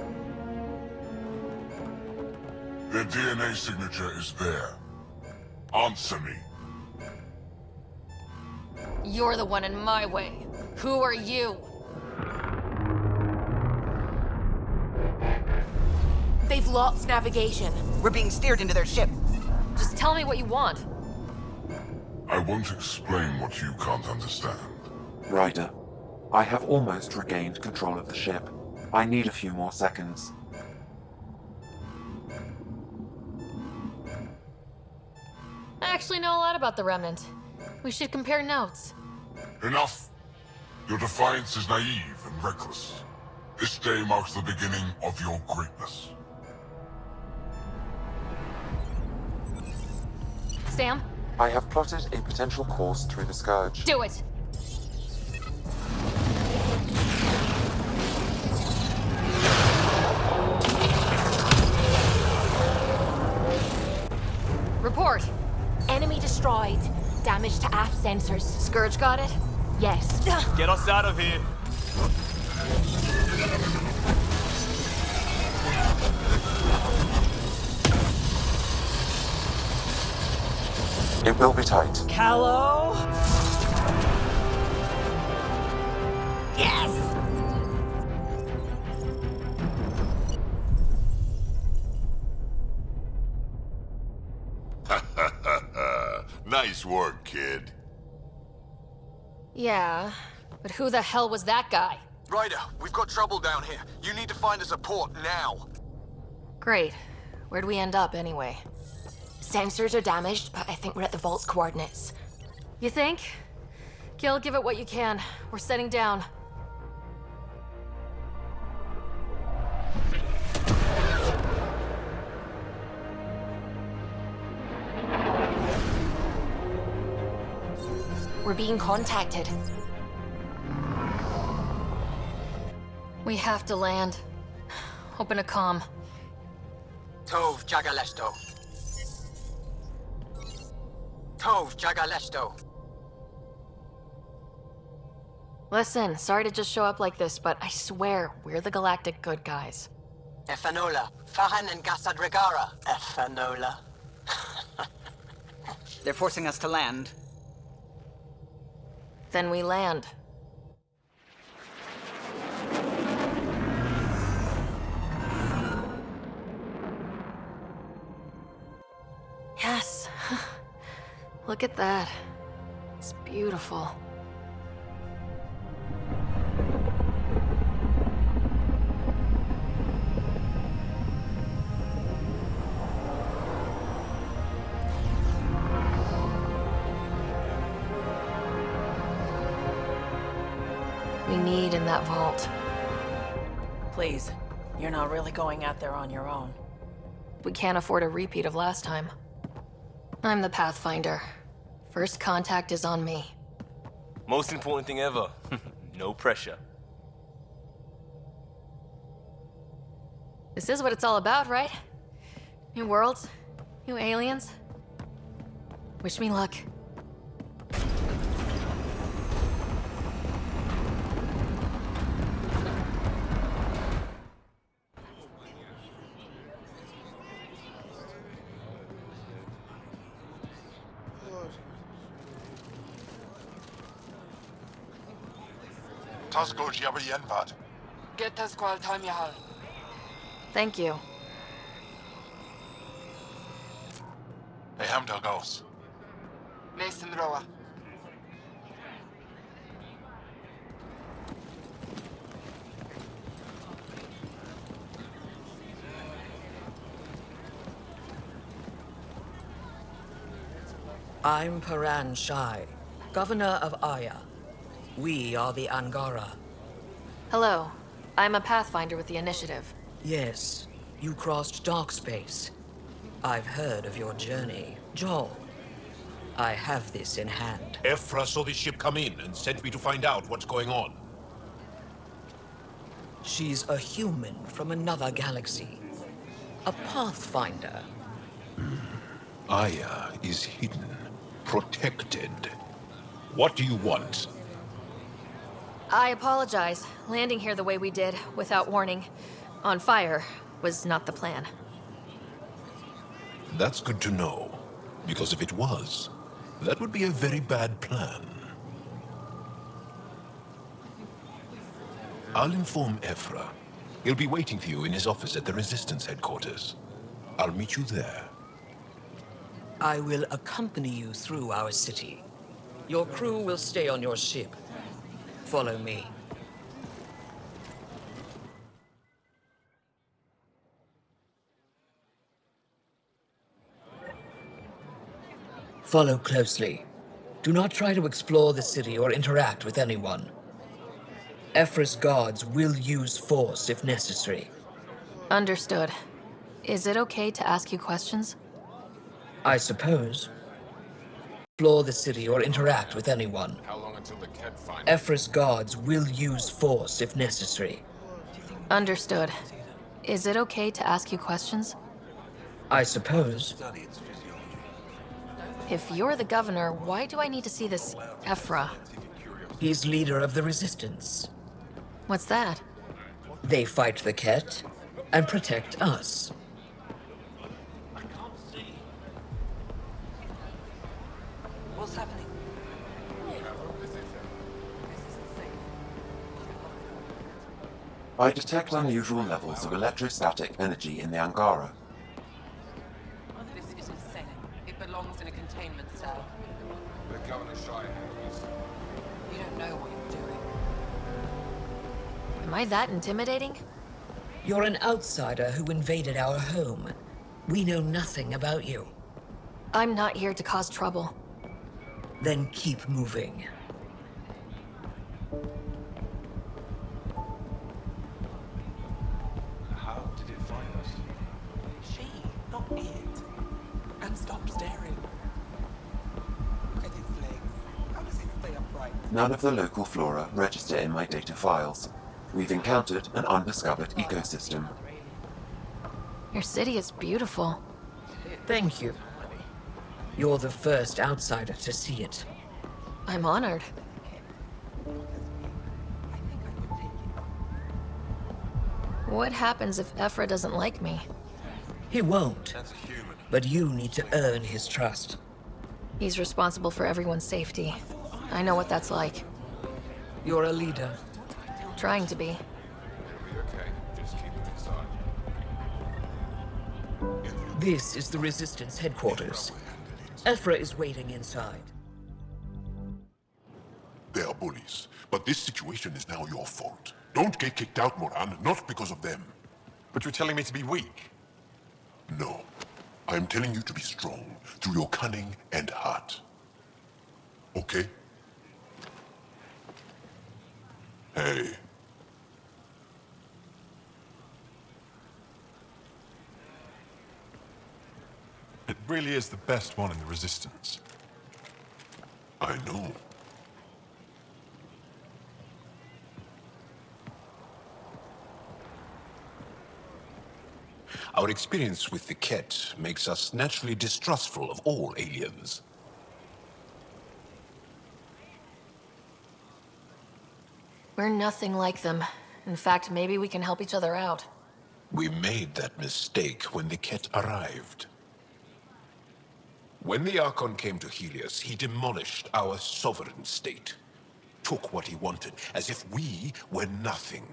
Their DNA signature is there. Answer me. You're the one in my way. Who are you? They've lost navigation. We're being steered into their ship. Just tell me what you want. I won't explain what you can't understand. Ryder, I have almost regained control of the ship. I need a few more seconds. I actually know a lot about the Remnant. We should compare notes. Enough! Your defiance is naive and reckless. This day marks the beginning of your greatness. Sam? I have plotted a potential course through the Scourge. Do it! Report! Enemy destroyed. Damage to aft sensors. Scourge got it? Yes. Get us out of here. It will be tight. Callow? Yes! Nice work, kid. Yeah, but who the hell was that guy? Ryder, we've got trouble down here. You need to find us a port now. Great. Where'd we end up anyway? Sensors are damaged, but I think we're at the vault's coordinates. You think? Gil, give it what you can. We're setting down. We're being contacted. We have to land. Open a comm. Tov Jagalesto. Tov Jagalesto. Listen, sorry to just show up like this, but I swear, we're the galactic good guys. Efanola. Fahan and Gasadregara. Efanola. They're forcing us to land. Then we land. Yes. Look at that. It's beautiful. We need in that vault. Please, you're not really going out there on your own. We can't afford a repeat of last time. I'm the Pathfinder. First contact is on me. Most important thing ever. No pressure. This is what it's all about, right? New worlds, new aliens. Wish me luck. Tasco Jabayenvat. Get us qual Tamyahal. Thank you. Hey, Hamdal goes. Nathan Roa. I'm Paran Shai, Governor of Aya. We are the Angara. Hello. I'm a Pathfinder with the Initiative. Yes, you crossed dark space. I've heard of your journey, Joel. I have this in hand. Ephra saw the ship come in and sent me to find out what's going on. She's a human from another galaxy. A Pathfinder. Aya is hidden, protected. What do you want? I apologize. Landing here the way we did, without warning, on fire, was not the plan. That's good to know, because if it was, that would be a very bad plan. I'll inform Ephra. He'll be waiting for you in his office at the Resistance headquarters. I'll meet you there. I will accompany you through our city. Your crew will stay on your ship. Follow me. Follow closely. Do not try to explore the city or interact with anyone. Ephra's guards will use force if necessary. Understood. Is it okay to ask you questions? I suppose. Explore the city or interact with anyone. How long until the Ket finds Ephra's guards will use force if necessary. Understood. Is it okay to ask you questions? I suppose. If you're the governor, why do I need to see this Ephra? He's leader of the Resistance. What's that? They fight the Ket and protect us. What's happening? I detect unusual levels of electrostatic energy in the Angara. This is insane. belongs in a containment cell. The Governor Shire handles. You don't know what you're doing. Am I that intimidating? You're an outsider who invaded our home. We know nothing about you. I'm not here to cause trouble. Then keep moving. How did it find us? She, not it. And stop staring. Look at his legs. How does it stay upright? None of the local flora register in my data files. We've encountered an undiscovered ecosystem. Your city is beautiful. Thank you. You're the first outsider to see it. I'm honored. What happens if Ephra doesn't like me? He won't. That's a human. But you need to earn his trust. He's responsible for everyone's safety. I know what that's like. You're a leader. Trying to be. It'll be okay. Just keep it inside. This is the Resistance headquarters. Ephra is waiting inside. They are bullies, but this situation is now your fault. Don't get kicked out, Moran, not because of them. But you're telling me to be weak? No. I am telling you to be strong through your cunning and heart. Okay? Hey. It really is the best one in the Resistance. I know. Our experience with the Ket makes us naturally distrustful of all aliens. We're nothing like them. In fact, maybe we can help each other out. We made that mistake when the Ket arrived. When the Archon came to Helios, he demolished our sovereign state. Took what he wanted, as if we were nothing.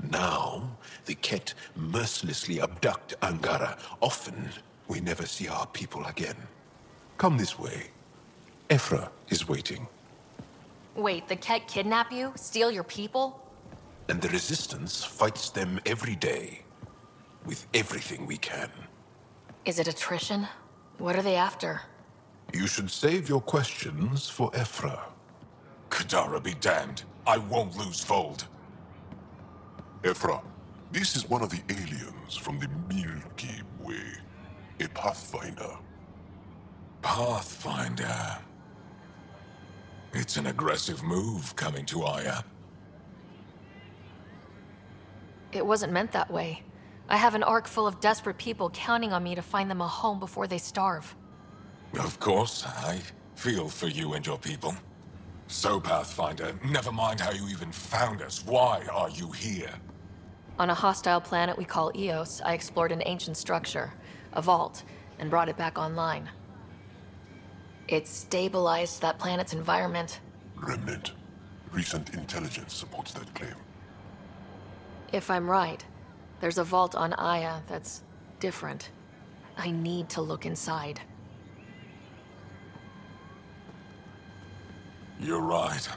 Now, the Ket mercilessly abduct Angara. Often, we never see our people again. Come this way. Ephra is waiting. Wait, the Ket kidnap you? Steal your people? And the Resistance fights them every day. With everything we can. Is it attrition? What are they after? You should save your questions for Ephra. Kadara be damned. I won't lose Fold. Ephra, this is one of the aliens from the Milky Way. A Pathfinder. Pathfinder. It's an aggressive move coming to Aya. It wasn't meant that way. I have an ark full of desperate people counting on me to find them a home before they starve. Of course, I feel for you and your people. So, Pathfinder, never mind how you even found us. Why are you here? On a hostile planet we call Eos, I explored an ancient structure, a vault, and brought it back online. It stabilized that planet's environment. Remnant. Recent intelligence supports that claim. If I'm right, there's a vault on Aya that's different. I need to look inside. You're right.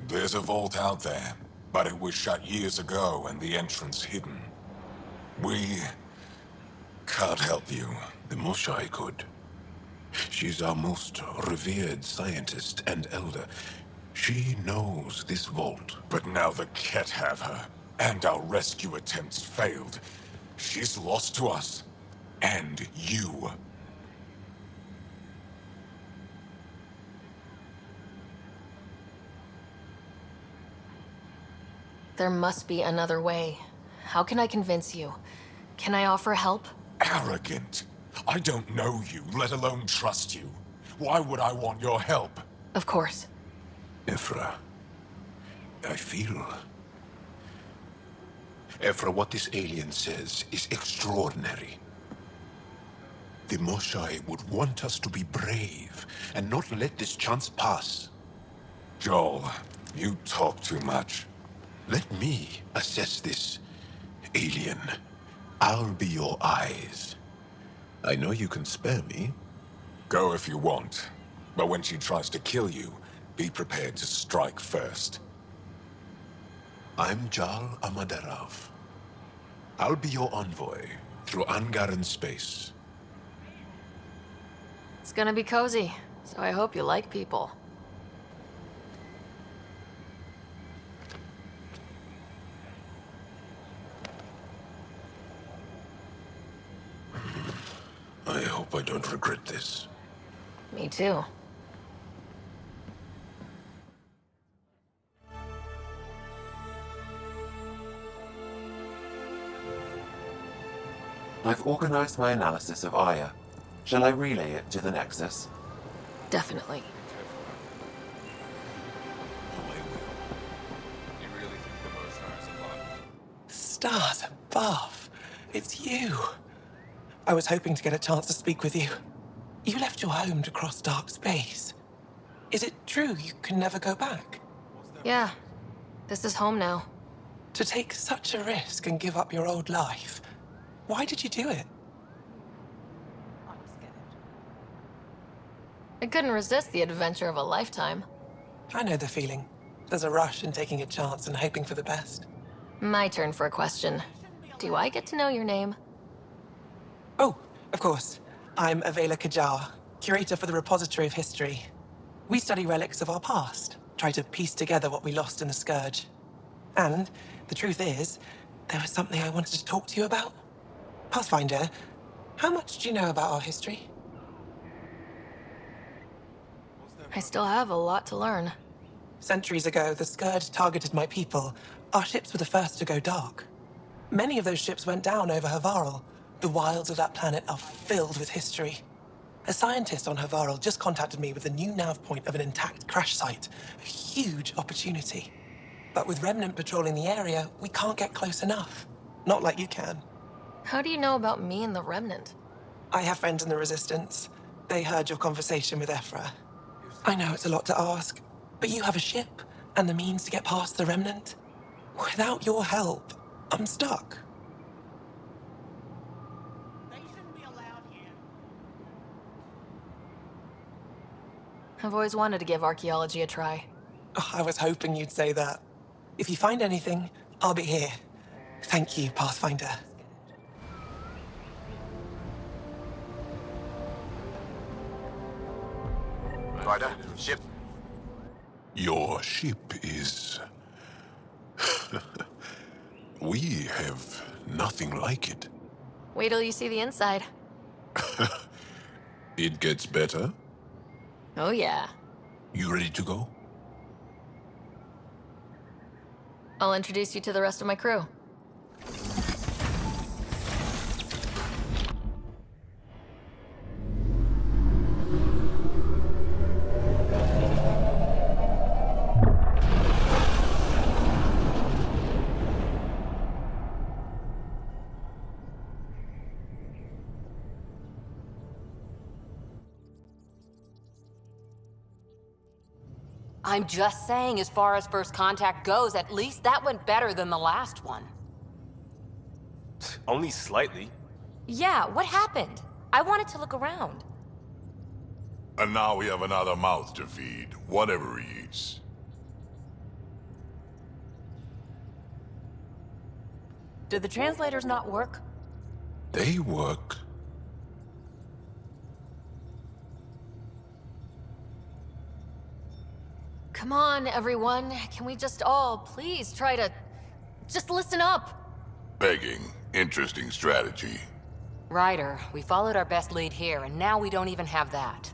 There's a vault out there, but it was shut years ago and the entrance hidden. We can't help you. The Moshai could. She's our most revered scientist and elder. She knows this vault. But now the Ket have her, and our rescue attempts failed. She's lost to us, and you. There must be another way. How can I convince you? Can I offer help? Arrogant. I don't know you, let alone trust you. Why would I want your help? Of course. Ephra, I feel... Ephra, what this alien says is extraordinary. The Moshai would want us to be brave and not let this chance pass. Joel, you talk too much. Let me assess this, alien. I'll be your eyes. I know you can spare me. Go if you want. But when she tries to kill you, be prepared to strike first. I'm Jal Amaderov. I'll be your envoy through Angaran space. It's gonna be cozy, so I hope you like people. I hope I don't regret this. Me too. I've organized my analysis of Aya. Shall I relay it to the Nexus? Definitely. Stars above. It's you. I was hoping to get a chance to speak with you. You left your home to cross dark space. Is it true you can never go back? Yeah. This is home now. To take such a risk and give up your old life, why did you do it? I couldn't resist the adventure of a lifetime. I know the feeling. There's a rush in taking a chance and hoping for the best. My turn for a question. Do I get to know your name? Oh, of course. I'm Avela Kajar, curator for the Repository of History. We study relics of our past, try to piece together what we lost in the Scourge. And the truth is, there was something I wanted to talk to you about. Pathfinder, how much do you know about our history? I still have a lot to learn. Centuries ago, the Scourge targeted my people. Our ships were the first to go dark. Many of those ships went down over Havarl. The wilds of that planet are filled with history. A scientist on Havarl just contacted me with a new nav point of an intact crash site. A huge opportunity. But with Remnant patrolling the area, we can't get close enough. Not like you can. How do you know about me and the Remnant? I have friends in the Resistance. They heard your conversation with Ephra. I know it's a lot to ask, but you have a ship and the means to get past the Remnant. Without your help, I'm stuck. I've always wanted to give archaeology a try. Oh, I was hoping you'd say that. If you find anything, I'll be here. Thank you, Pathfinder. Ryder, ship. Your ship is... We have nothing like it. Wait till you see the inside. It gets better. Oh yeah. You ready to go? I'll introduce you to the rest of my crew. I'm just saying, as far as first contact goes, at least that went better than the last one. Only slightly. Yeah, what happened? I wanted to look around. And now we have another mouth to feed, whatever he eats. Did the translators not work? They work. Come on, everyone. Can we just all please try to... just listen up? Begging. Interesting strategy. Ryder, we followed our best lead here, and now we don't even have that.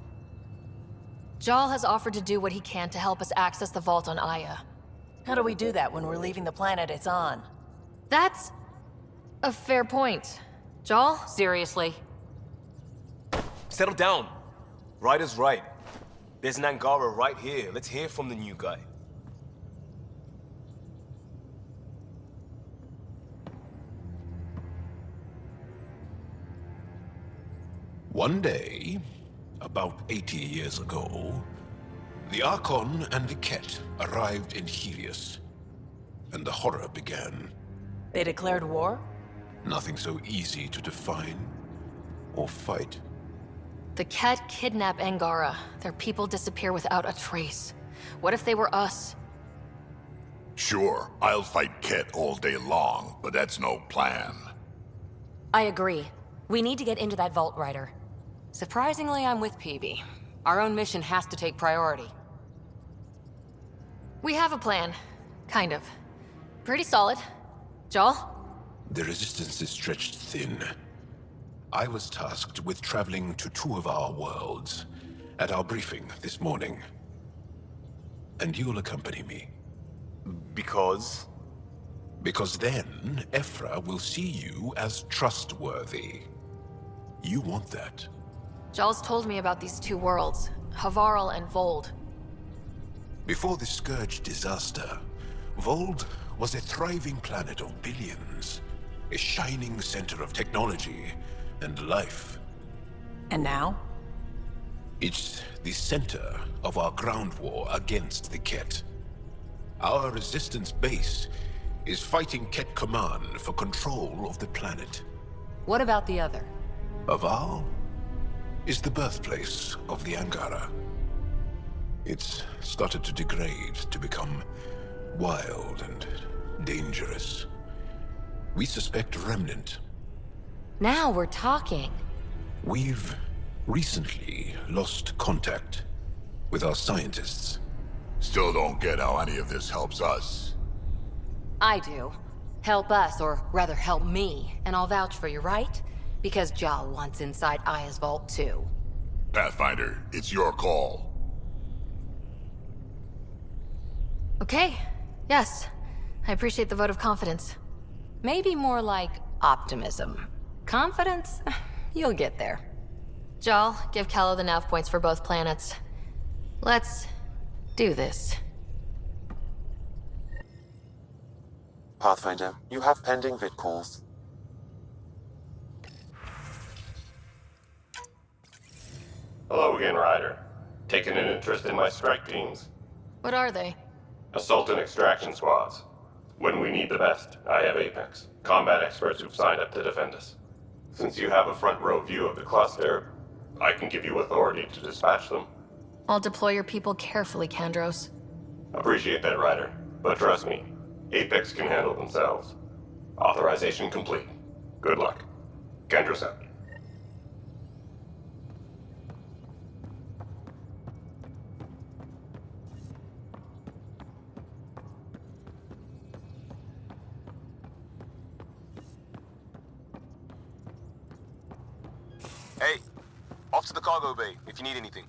Jal has offered to do what he can to help us access the vault on Aya. How do we do that when we're leaving the planet it's on? That's a fair point. Jal? Seriously? Settle down. Ryder's right. There's an Angara right here. Let's hear from the new guy. One day, about 80 years ago, the Archon and the Ket arrived in Helios, and the horror began. They declared war? Nothing so easy to define or fight. The Ket kidnap Angara. Their people disappear without a trace. What if they were us? Sure, I'll fight Ket all day long, but that's no plan. I agree. We need to get into that vault, Ryder. Surprisingly, I'm with PB. Our own mission has to take priority. We have a plan. Kind of. Pretty solid. Joel? The resistance is stretched thin. I was tasked with traveling to 2 of our worlds at our briefing this morning. And you'll accompany me. Because? Because then, Ephra will see you as trustworthy. You want that. Joel's told me about these 2 worlds, Havarl and Vold. Before the Scourge disaster, Vold was a thriving planet of billions. A shining center of technology and life. And now? It's the center of our ground war against the Ket. Our resistance base is fighting Ket Command for control of the planet. What about the other? Havarl is the birthplace of the Angara. It's started to degrade, to become wild and dangerous. We suspect Remnant. Now we're talking. We've recently lost contact with our scientists. Still don't get how any of this helps us. I do. Help us, or rather help me, and I'll vouch for you, right? Because Jal wants inside Aya's vault too. Pathfinder, it's your call. Okay. Yes. I appreciate the vote of confidence. Maybe more like optimism. Confidence? You'll get there. Jal, give Callow the nav points for both planets. Let's do this. Pathfinder, you have pending vid calls. Hello again, Ryder. Taking an interest in my strike teams. What are they? Assault and extraction squads. When we need the best, I have Apex, combat experts who've signed up to defend us. Since you have a front row view of the cluster, I can give you authority to dispatch them. I'll deploy your people carefully, Kandros. Appreciate that, Ryder. But trust me, Apex can handle themselves. Authorization complete. Good luck. Kendros out. Hey, off to the cargo bay if you need anything.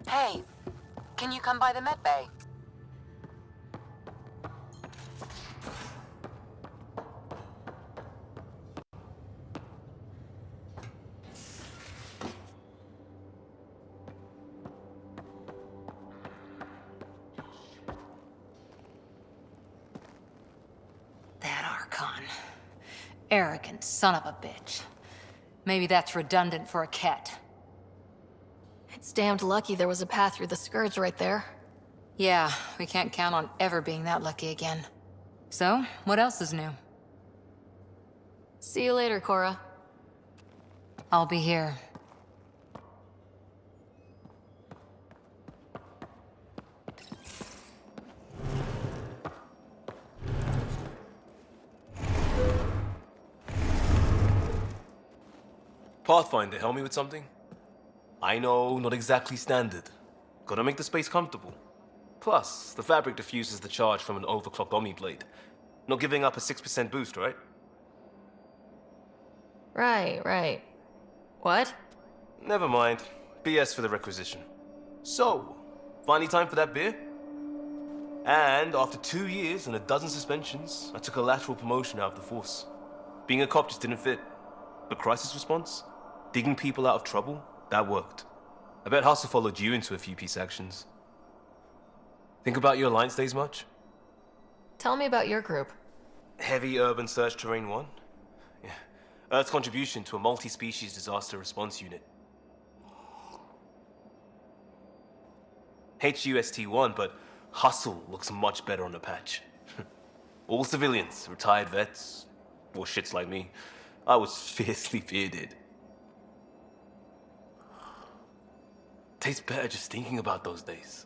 Hey, can you come by the med bay? That Archon. Arrogant son of a bitch. Maybe that's redundant for a cat. It's damned lucky there was a path through the Scourge right there. Yeah, we can't count on ever being that lucky again. So, what else is new? See you later, Cora. I'll be here. Pathfinder, help me with something? I know, not exactly standard. Gotta make the space comfortable. Plus, the fabric diffuses the charge from an overclocked Omni blade. Not giving up a 6% boost, right? Right. What? Never mind. BS for the requisition. So, finally time for that beer? And after 2 years and a dozen suspensions, I took a lateral promotion out of the force. Being a cop just didn't fit. But crisis response? Digging people out of trouble? That worked. I bet Hustle followed you into a few peace actions. Think about your Alliance days much? Tell me about your group. Heavy Urban Search Terrain 1? Yeah. Earth's contribution to a multi-species disaster response unit. HUST-1, but Hustle looks much better on the patch. All civilians, retired vets, or shits like me. I was fiercely bearded. Tastes better just thinking about those days.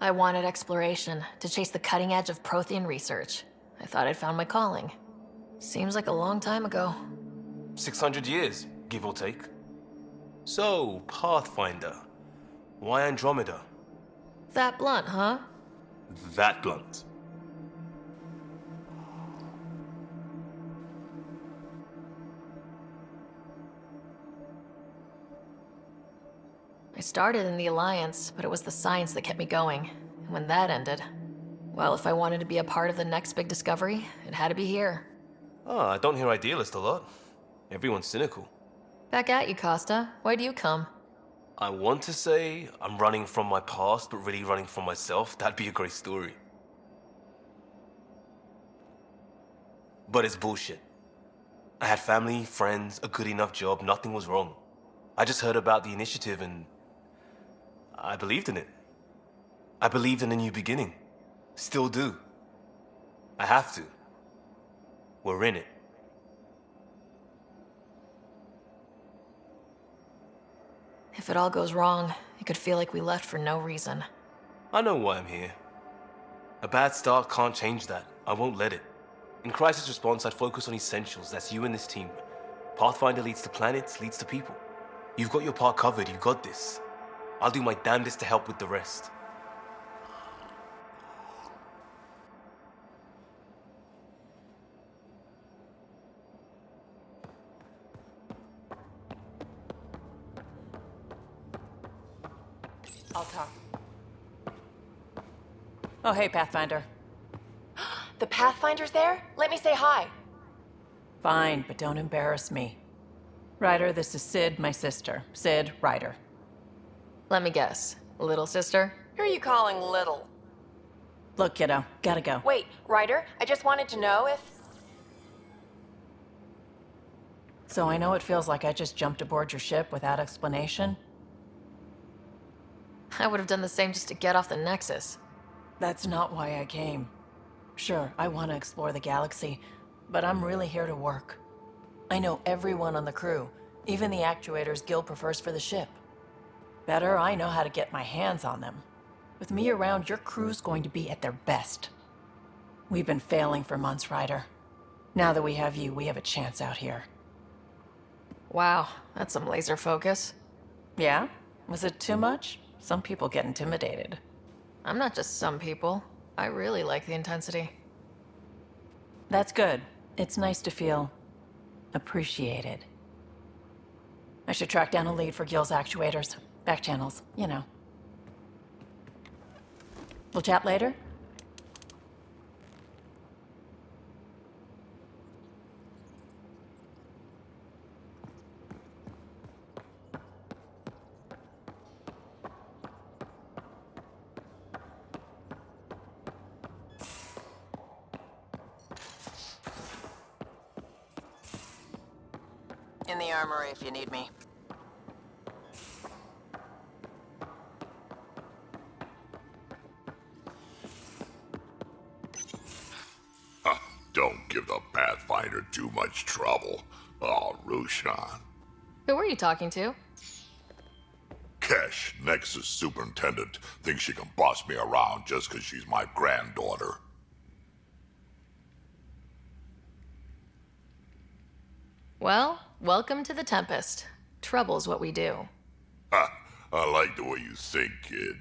I wanted exploration, to chase the cutting edge of Prothean research. I thought I'd found my calling. Seems like a long time ago. 600 years, give or take. So, Pathfinder. Why Andromeda? That blunt, huh? That blunt. I started in the Alliance, but it was the science that kept me going. And when that ended, well, if I wanted to be a part of the next big discovery, it had to be here. Ah, I don't hear idealist a lot. Everyone's cynical. Back at you, Costa. Why do you come? I want to say I'm running from my past, but really running from myself. That'd be a great story. But it's bullshit. I had family, friends, a good enough job, nothing was wrong. I just heard about the initiative and I believed in it. I believed in a new beginning. Still do. I have to. We're in it. If it all goes wrong, it could feel like we left for no reason. I know why I'm here. A bad start can't change that. I won't let it. In crisis response, I'd focus on essentials. That's you and this team. Pathfinder leads to planets, leads to people. You've got your part covered. You've got this. I'll do my damnedest to help with the rest. I'll talk. Oh, hey, Pathfinder. The Pathfinder's there? Let me say hi. Fine, but don't embarrass me. Ryder, this is Sid, my sister. Sid, Ryder. Let me guess. Little sister? Who are you calling little? Look, kiddo, gotta go. Wait, Ryder, I just wanted to know if... So I know it feels like I just jumped aboard your ship without explanation. I would have done the same just to get off the Nexus. That's not why I came. Sure, I want to explore the galaxy, but I'm really here to work. I know everyone on the crew, even the actuators Gil prefers for the ship. Better, I know how to get my hands on them. With me around, your crew's going to be at their best. We've been failing for months, Ryder. Now that we have you, we have a chance out here. Wow, that's some laser focus. Yeah? Was it too much? Some people get intimidated. I'm not just some people. I really like the intensity. That's good. It's nice to feel appreciated. I should track down a lead for Gil's actuators. Back channels, you know. We'll chat later? In the armory if you need me. Don't give the Pathfinder too much trouble. Oh, Rushan. Who were you talking to? Kesh, Nexus Superintendent, thinks she can boss me around just because she's my granddaughter. Well, welcome to the Tempest. Trouble's what we do. Ha! I like the way you think, kid.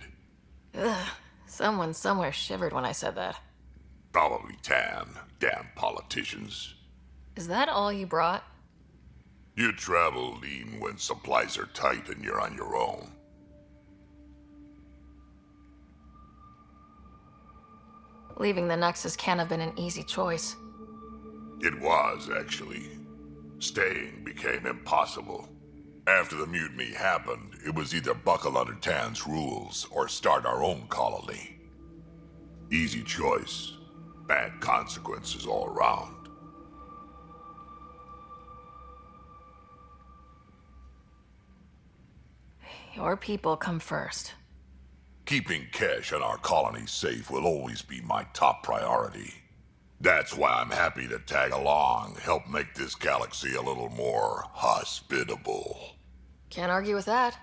Ugh, someone somewhere shivered when I said that. Probably Tan. Damn politicians. Is that all you brought? You travel lean when supplies are tight and you're on your own. Leaving the Nexus can't have been an easy choice. It was, actually. Staying became impossible. After the mutiny happened, it was either buckle under Tan's rules or start our own colony. Easy choice. Bad consequences all around. Your people come first. Keeping Kesh and our colony safe will always be my top priority. That's why I'm happy to tag along, help make this galaxy a little more hospitable. Can't argue with that.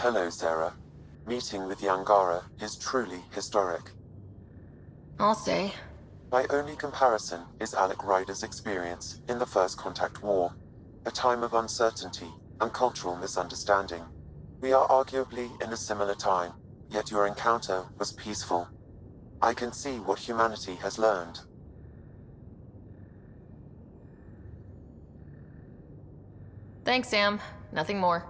Hello, Sarah. Meeting with Yangara is truly historic. I'll say. My only comparison is Alec Ryder's experience in the First Contact War, a time of uncertainty and cultural misunderstanding. We are arguably in a similar time, yet your encounter was peaceful. I can see what humanity has learned. Thanks, Sam. Nothing more.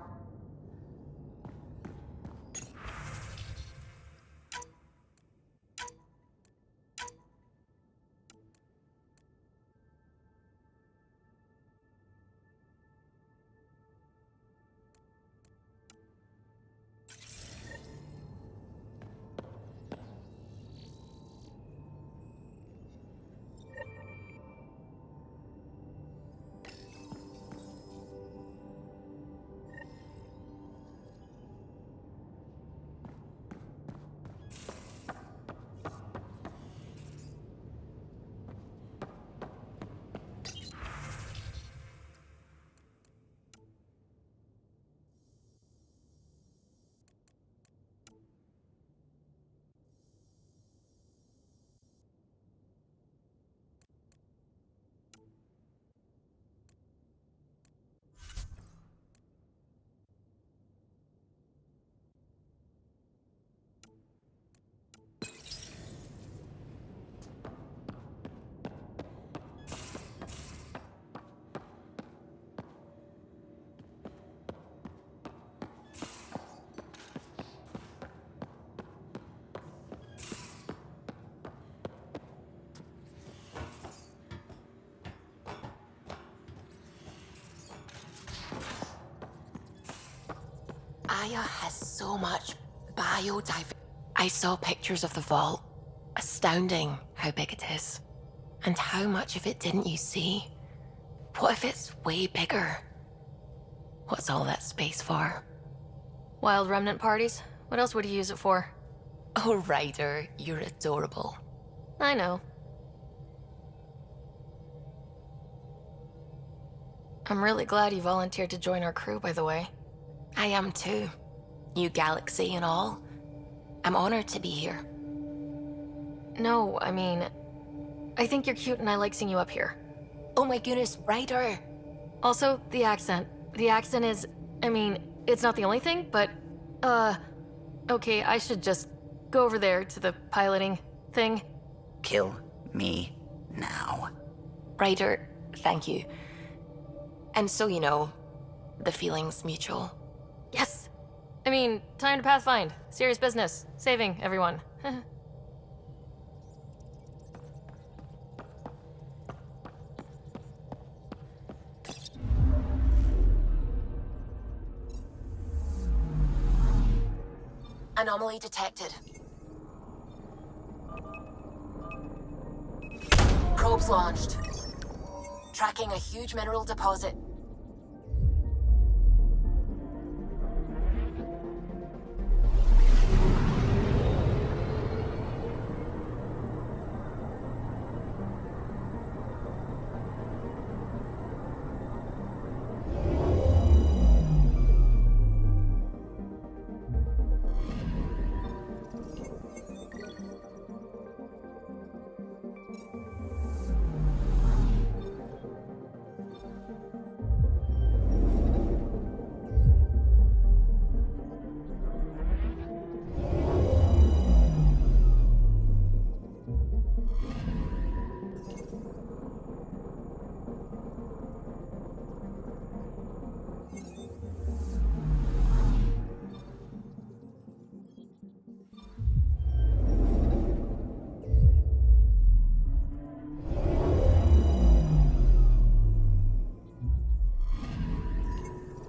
Gaia has so much biodiversity. I saw pictures of the vault. Astounding how big it is. And how much of it didn't you see? What if it's way bigger? What's all that space for? Wild remnant parties? What else would you use it for? Oh, Ryder, you're adorable. I know. I'm really glad you volunteered to join our crew, by the way. I am too. New galaxy and all. I'm honored to be here. No, I mean, I think you're cute and I like seeing you up here. Oh my goodness, Ryder! Also, the accent. The accent is, I mean, it's not the only thing, but, okay, I should just go over there to the piloting thing. Kill me now. Ryder, thank you. And so you know, the feeling's mutual. Yes! I mean, time to Pathfind. Serious business. Saving everyone. Anomaly detected. Probes launched. Tracking a huge mineral deposit.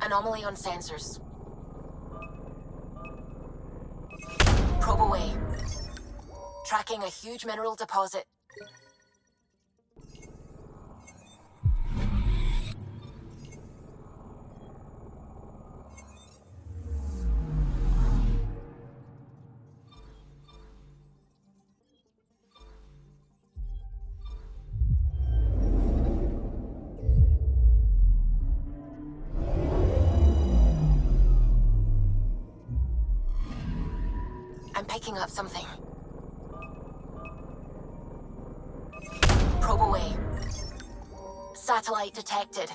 Anomaly on sensors. Probe away. Tracking a huge mineral deposit. I'm picking up something. Probe away. Satellite detected.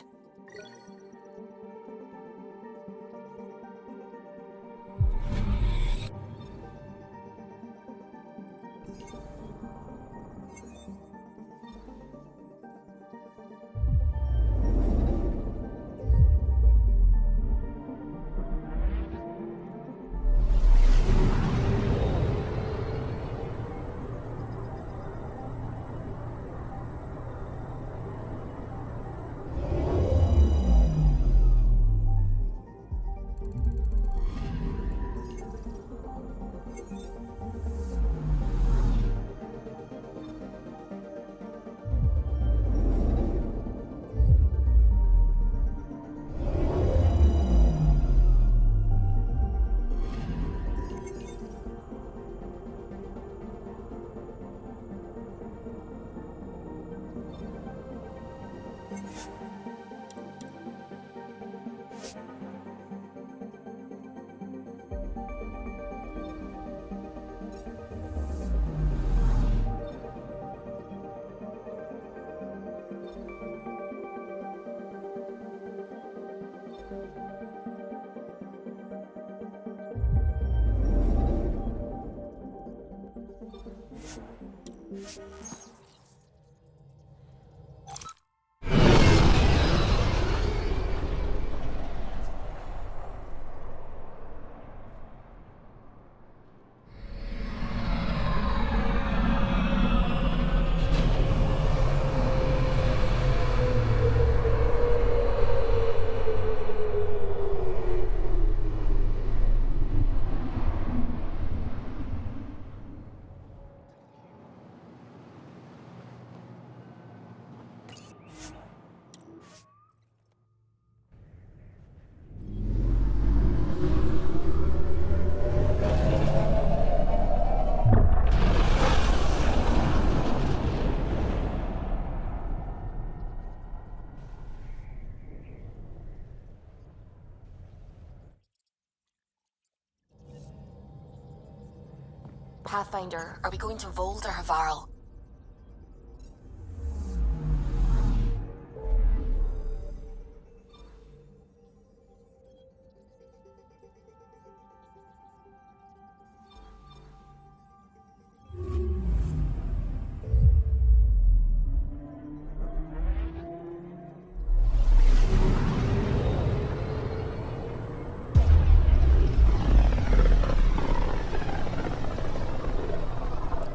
Pathfinder, are we going to Vold or Havarl?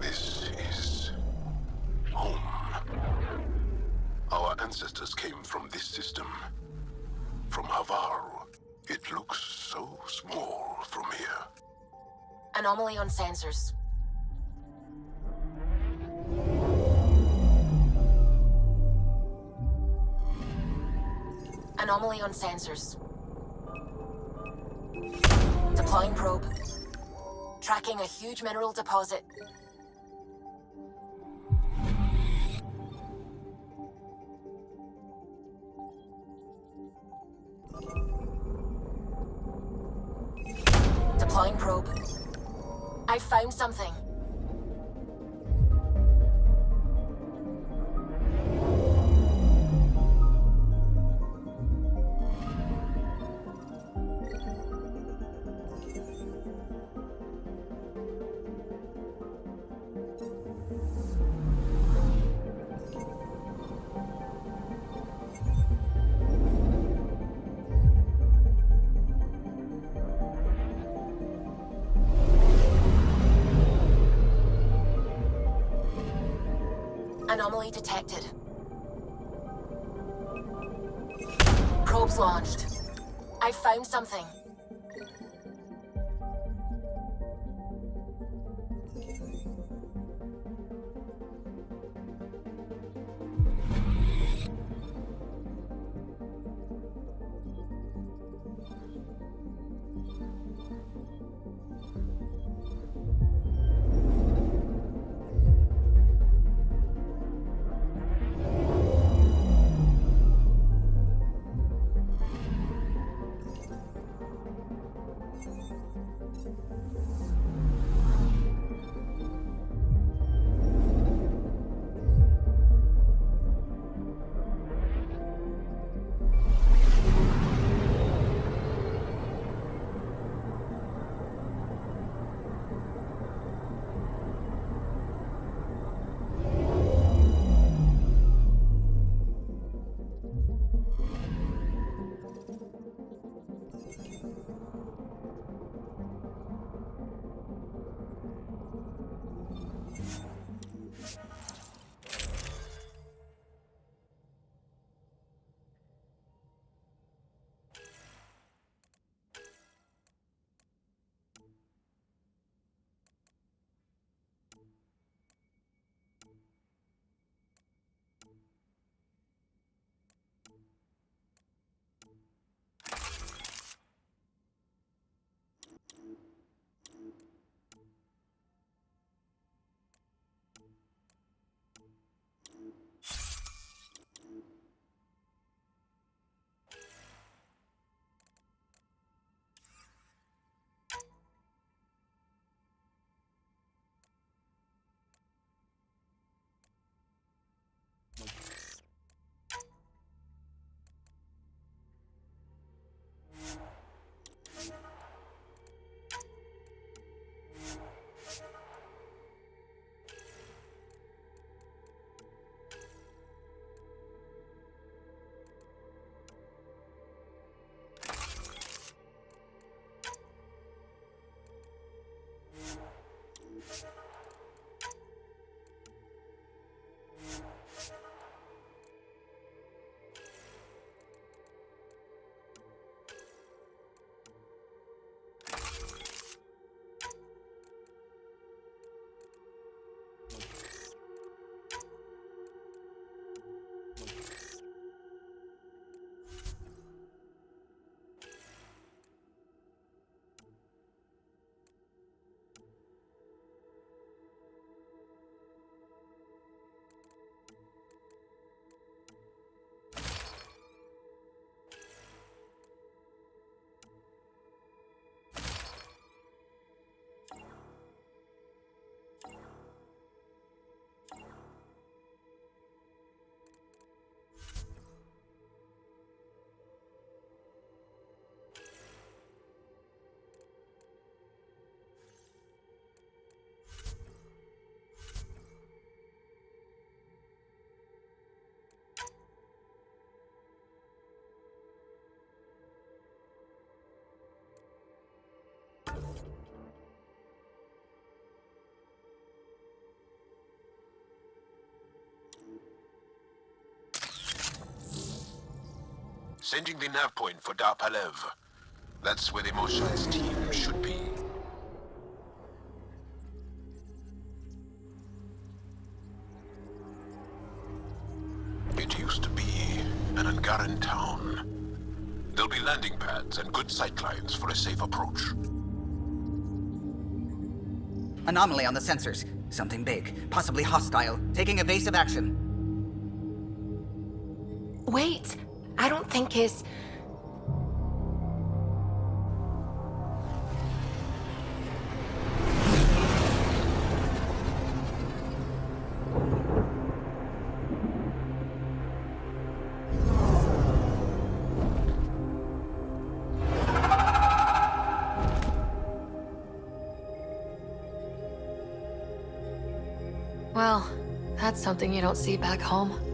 This is home. Our ancestors came from this system. From Havarl. It looks so small from here. Anomaly on sensors. Anomaly on sensors. Deploying probe. Tracking a huge mineral deposit. Deploying probe. I found something. Anomaly detected. Probes launched. I found something. Sending the nav point for Dar Palev. That's where the Moshai's team should be. It used to be an Angaran town. There'll be landing pads and good sightlines for a safe approach. Anomaly on the sensors. Something big, possibly hostile, taking evasive action. Wait, I don't think his... Well, that's something you don't see back home.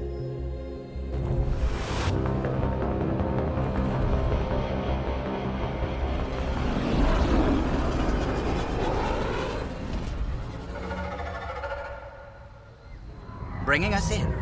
Bringing us in.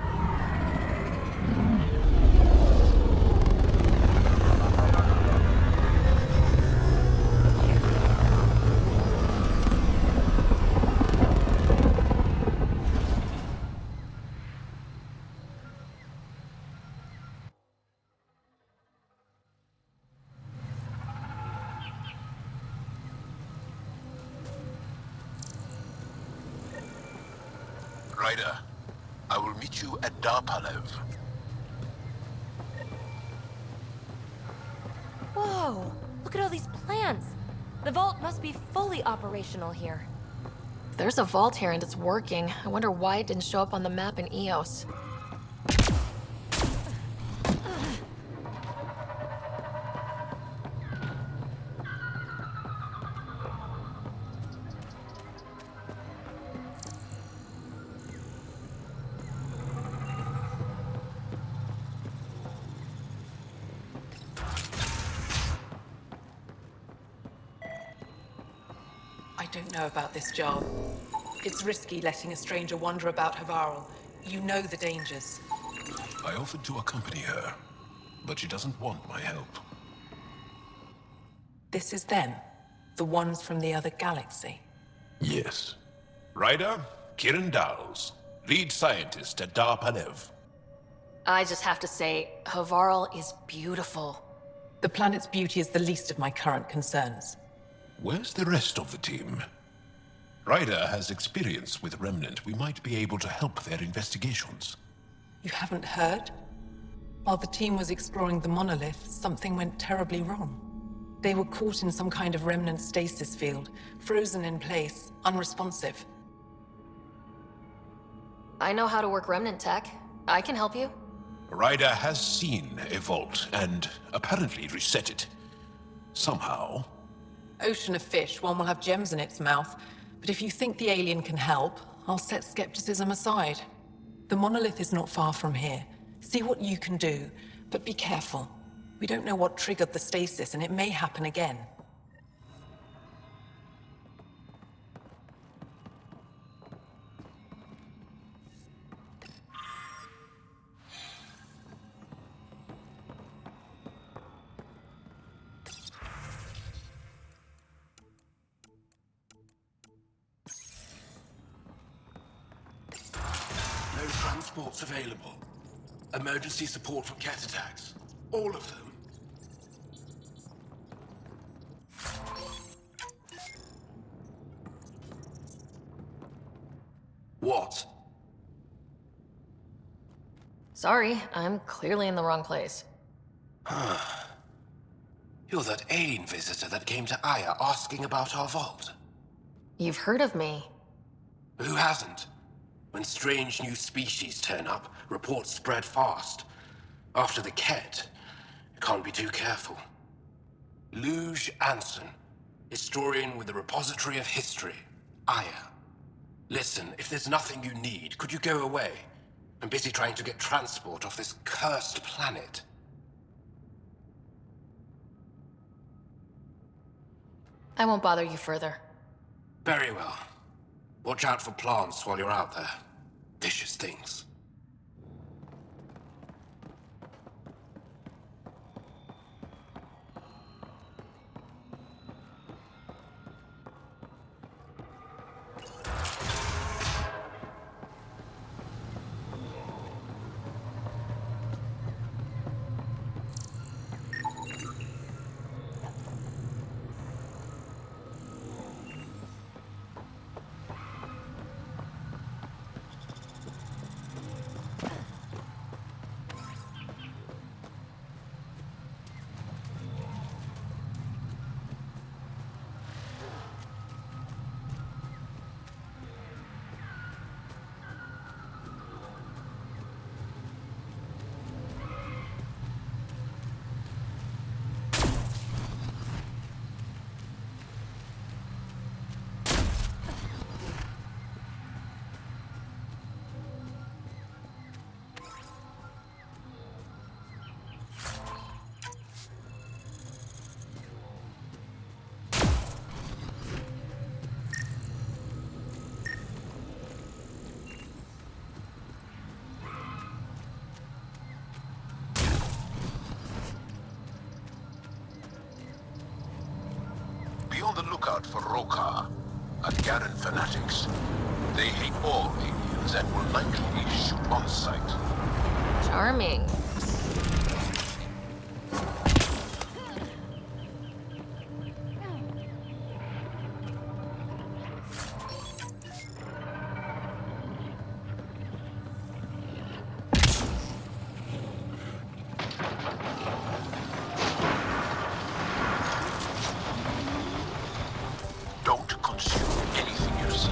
Ryder, I will meet you at Dar Palev. Whoa! Look at all these plants! The vault must be fully operational here. If there's a vault here and it's working, I wonder why it didn't show up on the map in Eos. I don't know about this job. It's risky letting a stranger wander about Havarl. You know the dangers. I offered to accompany her, but she doesn't want my help. This is them, the ones from the other galaxy. Yes. Ryder, Kiran Dowles, lead scientist at Dar Palev. I just have to say, Havarl is beautiful. The planet's beauty is the least of my current concerns. Where's the rest of the team? Ryder has experience with Remnant. We might be able to help their investigations. You haven't heard? While the team was exploring the monolith, something went terribly wrong. They were caught in some kind of remnant stasis field, frozen in place, unresponsive. I know how to work remnant tech. I can help you. Ryder has seen a vault and apparently reset it. Somehow. Ocean of fish, one will have gems in its mouth. But if you think the alien can help, I'll set skepticism aside. The monolith is not far from here. See what you can do, but be careful. We don't know what triggered the stasis, and it may happen again. No transports available. Emergency support from cat attacks. All of them. What? Sorry, I'm clearly in the wrong place. You're that alien visitor that came to Aya asking about our vault. You've heard of me. Who hasn't? When strange new species turn up, reports spread fast. After the Ket, you can't be too careful. Luge Anson, historian with the Repository of History, Aya. Listen, if there's nothing you need, could you go away? I'm busy trying to get transport off this cursed planet. I won't bother you further. Very well. Watch out for plants while you're out there. Vicious things. out for Rokar and Garen fanatics. They hate all aliens and will likely shoot on sight. Charming. Don't consume anything you see,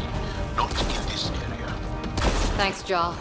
not in this area. Thanks, Jaw.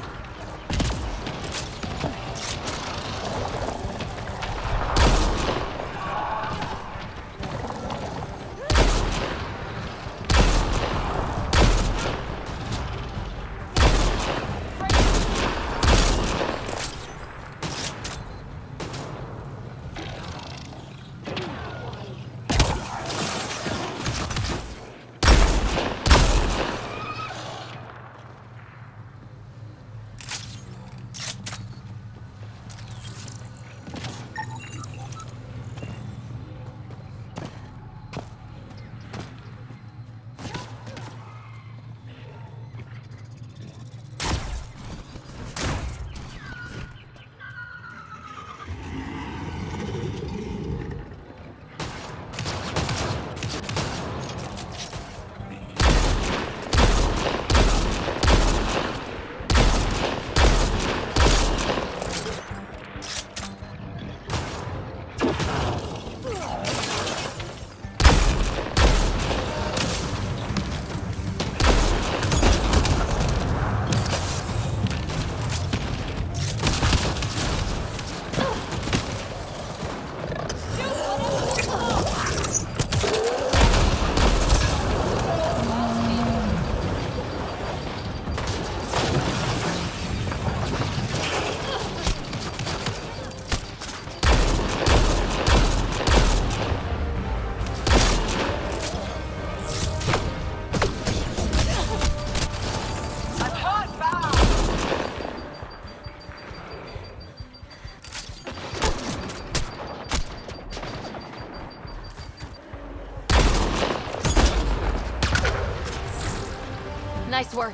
Nice work.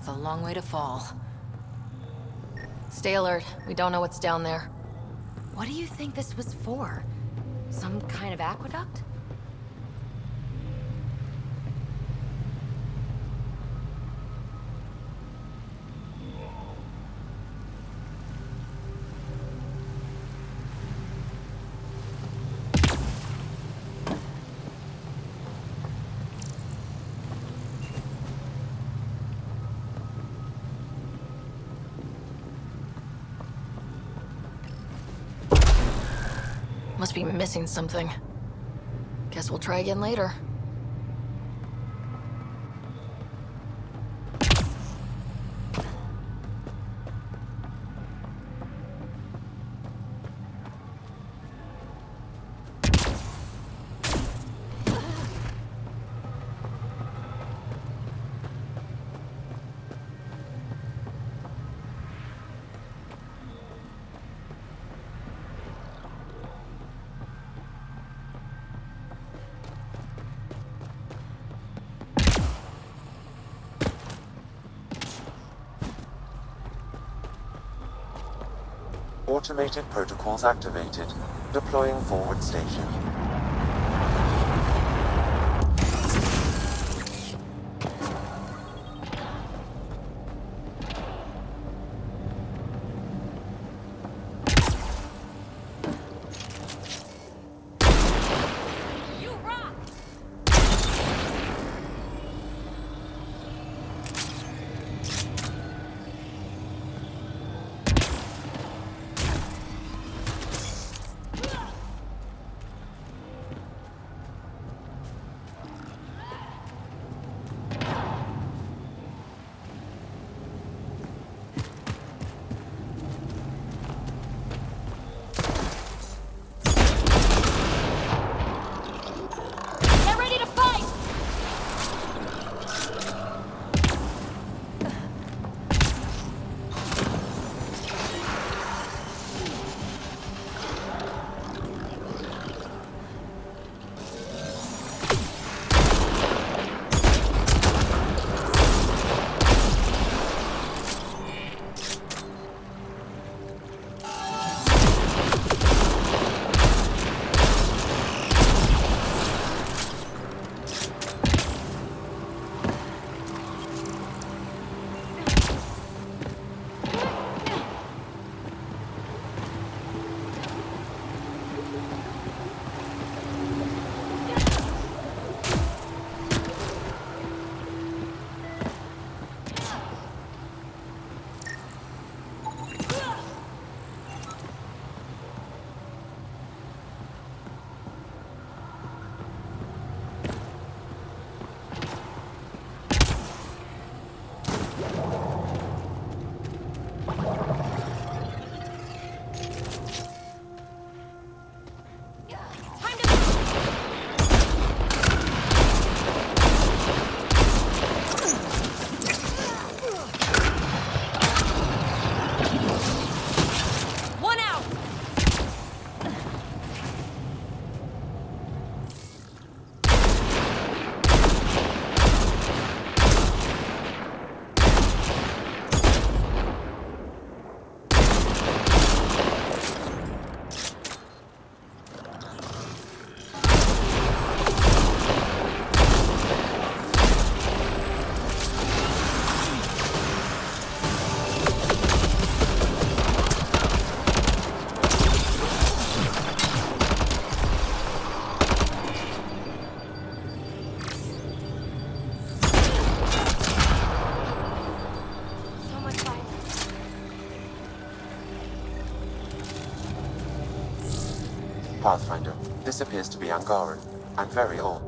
with a long way to fall. Stay alert. We don't know what's down there. What do you think this was for? Some kind of aqueduct? Must be missing something. Guess we'll try again later. Automated protocols activated. Deploying forward station. Pathfinder, this appears to be Angaran, and very old.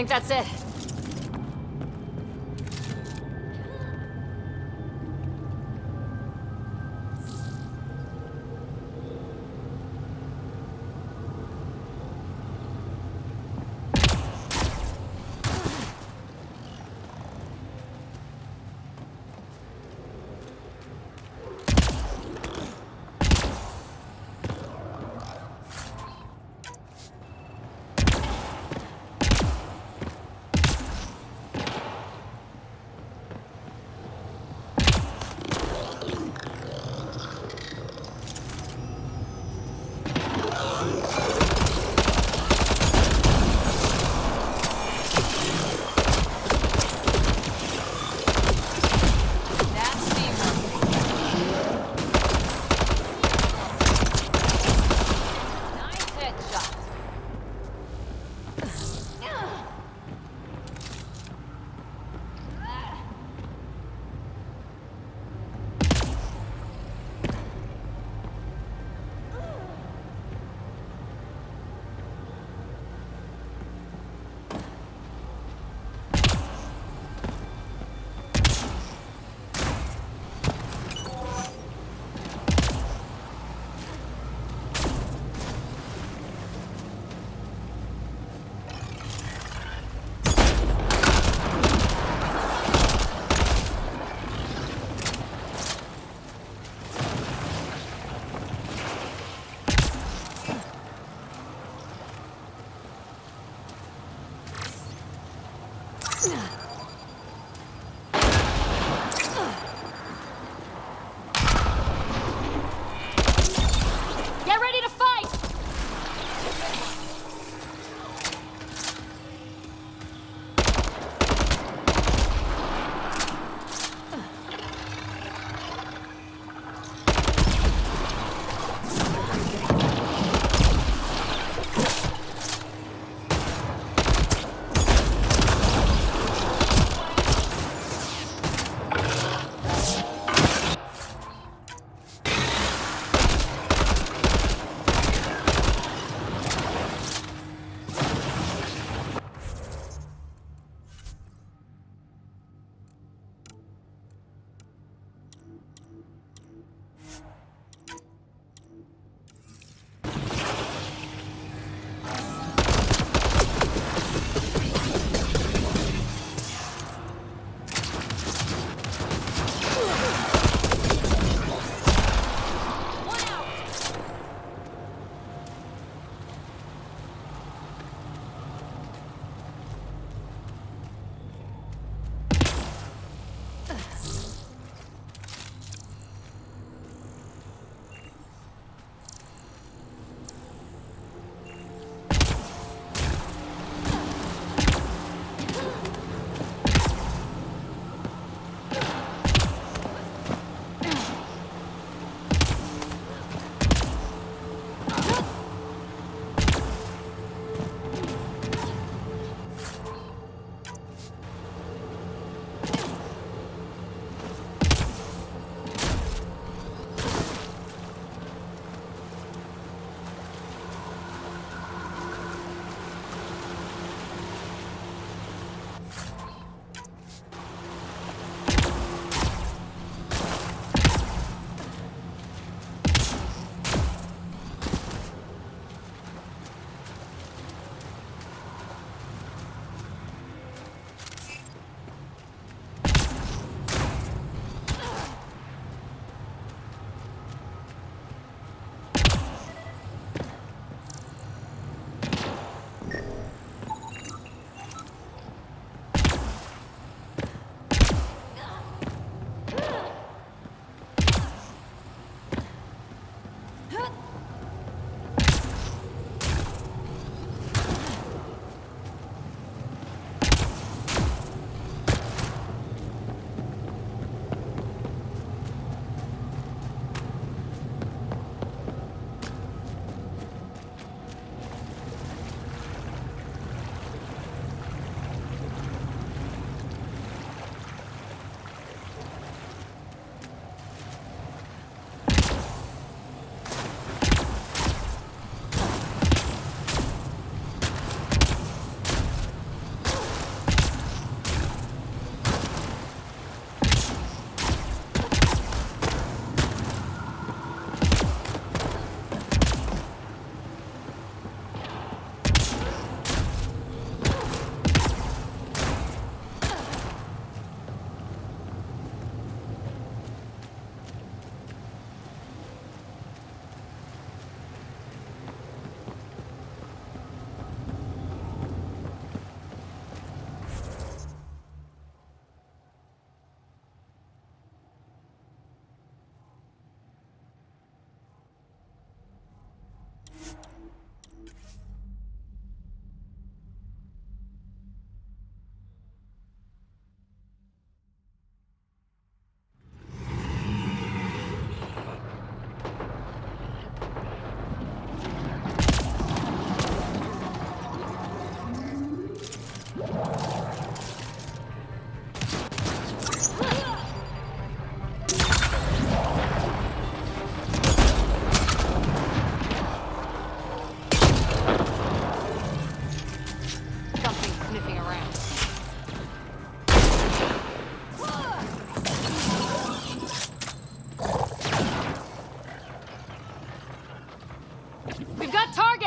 think that's it.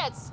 targets!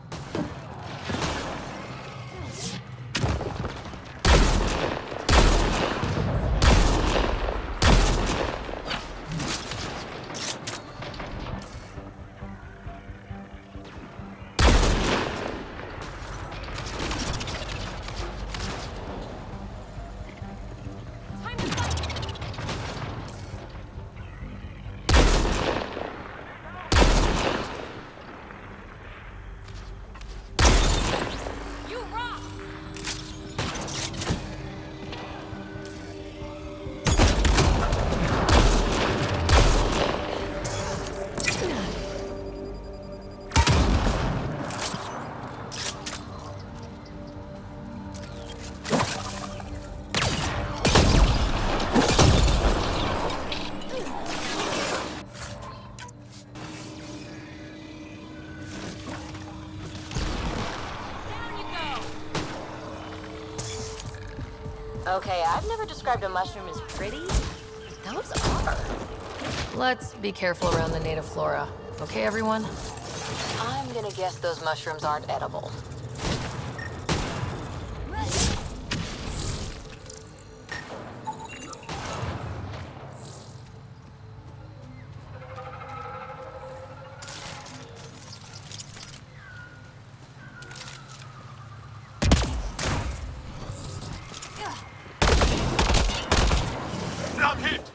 Okay, I've never described a mushroom as pretty. Those are. Let's be careful around the native flora. Okay, everyone? I'm gonna guess those mushrooms aren't edible. Not hit!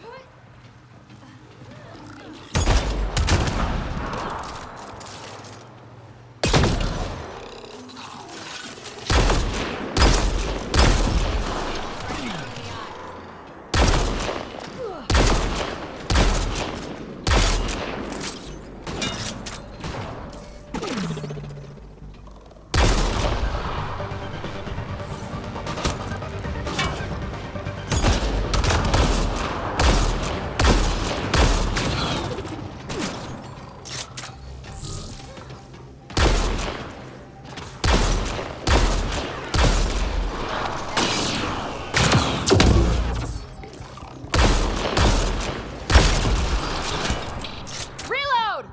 Reload!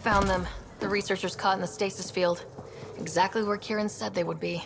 Found them. The researchers caught in the stasis field. Exactly where Kieran said they would be.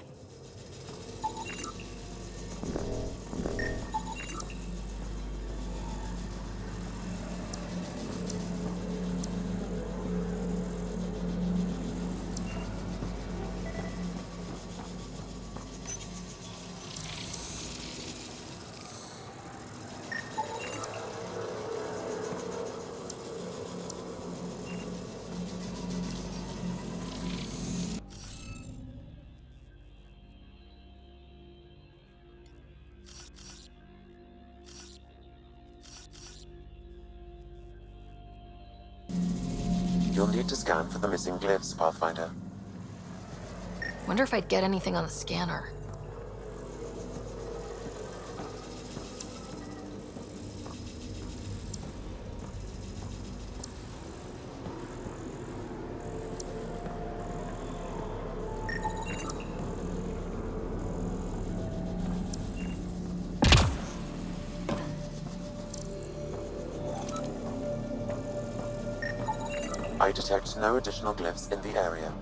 You'll need to scan for the missing glyphs, Pathfinder. Wonder if I'd get anything on the scanner. I detect no additional glyphs in the area.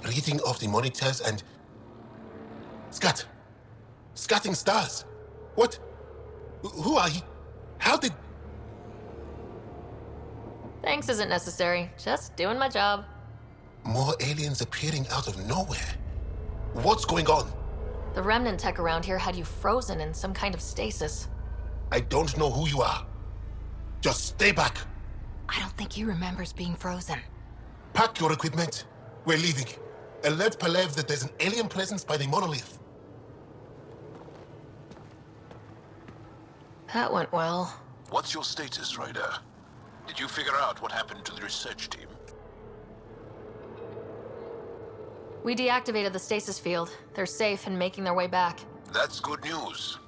Reading of the monitors and... Scott, Scatting stars. What? Who are you? How did... Thanks isn't necessary. Just doing my job. More aliens appearing out of nowhere. What's going on? The remnant tech around here had you frozen in some kind of stasis. I don't know who you are. Just stay back. I don't think he remembers being frozen. Pack your equipment. We're leaving. Alert Palev that there's an alien presence by the monolith. That went well. What's your status, Ryder? Did you figure out what happened to the research team? We deactivated the stasis field. They're safe and making their way back. That's good news.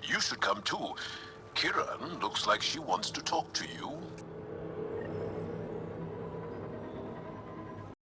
You should come too. Kiran looks like she wants to talk to you.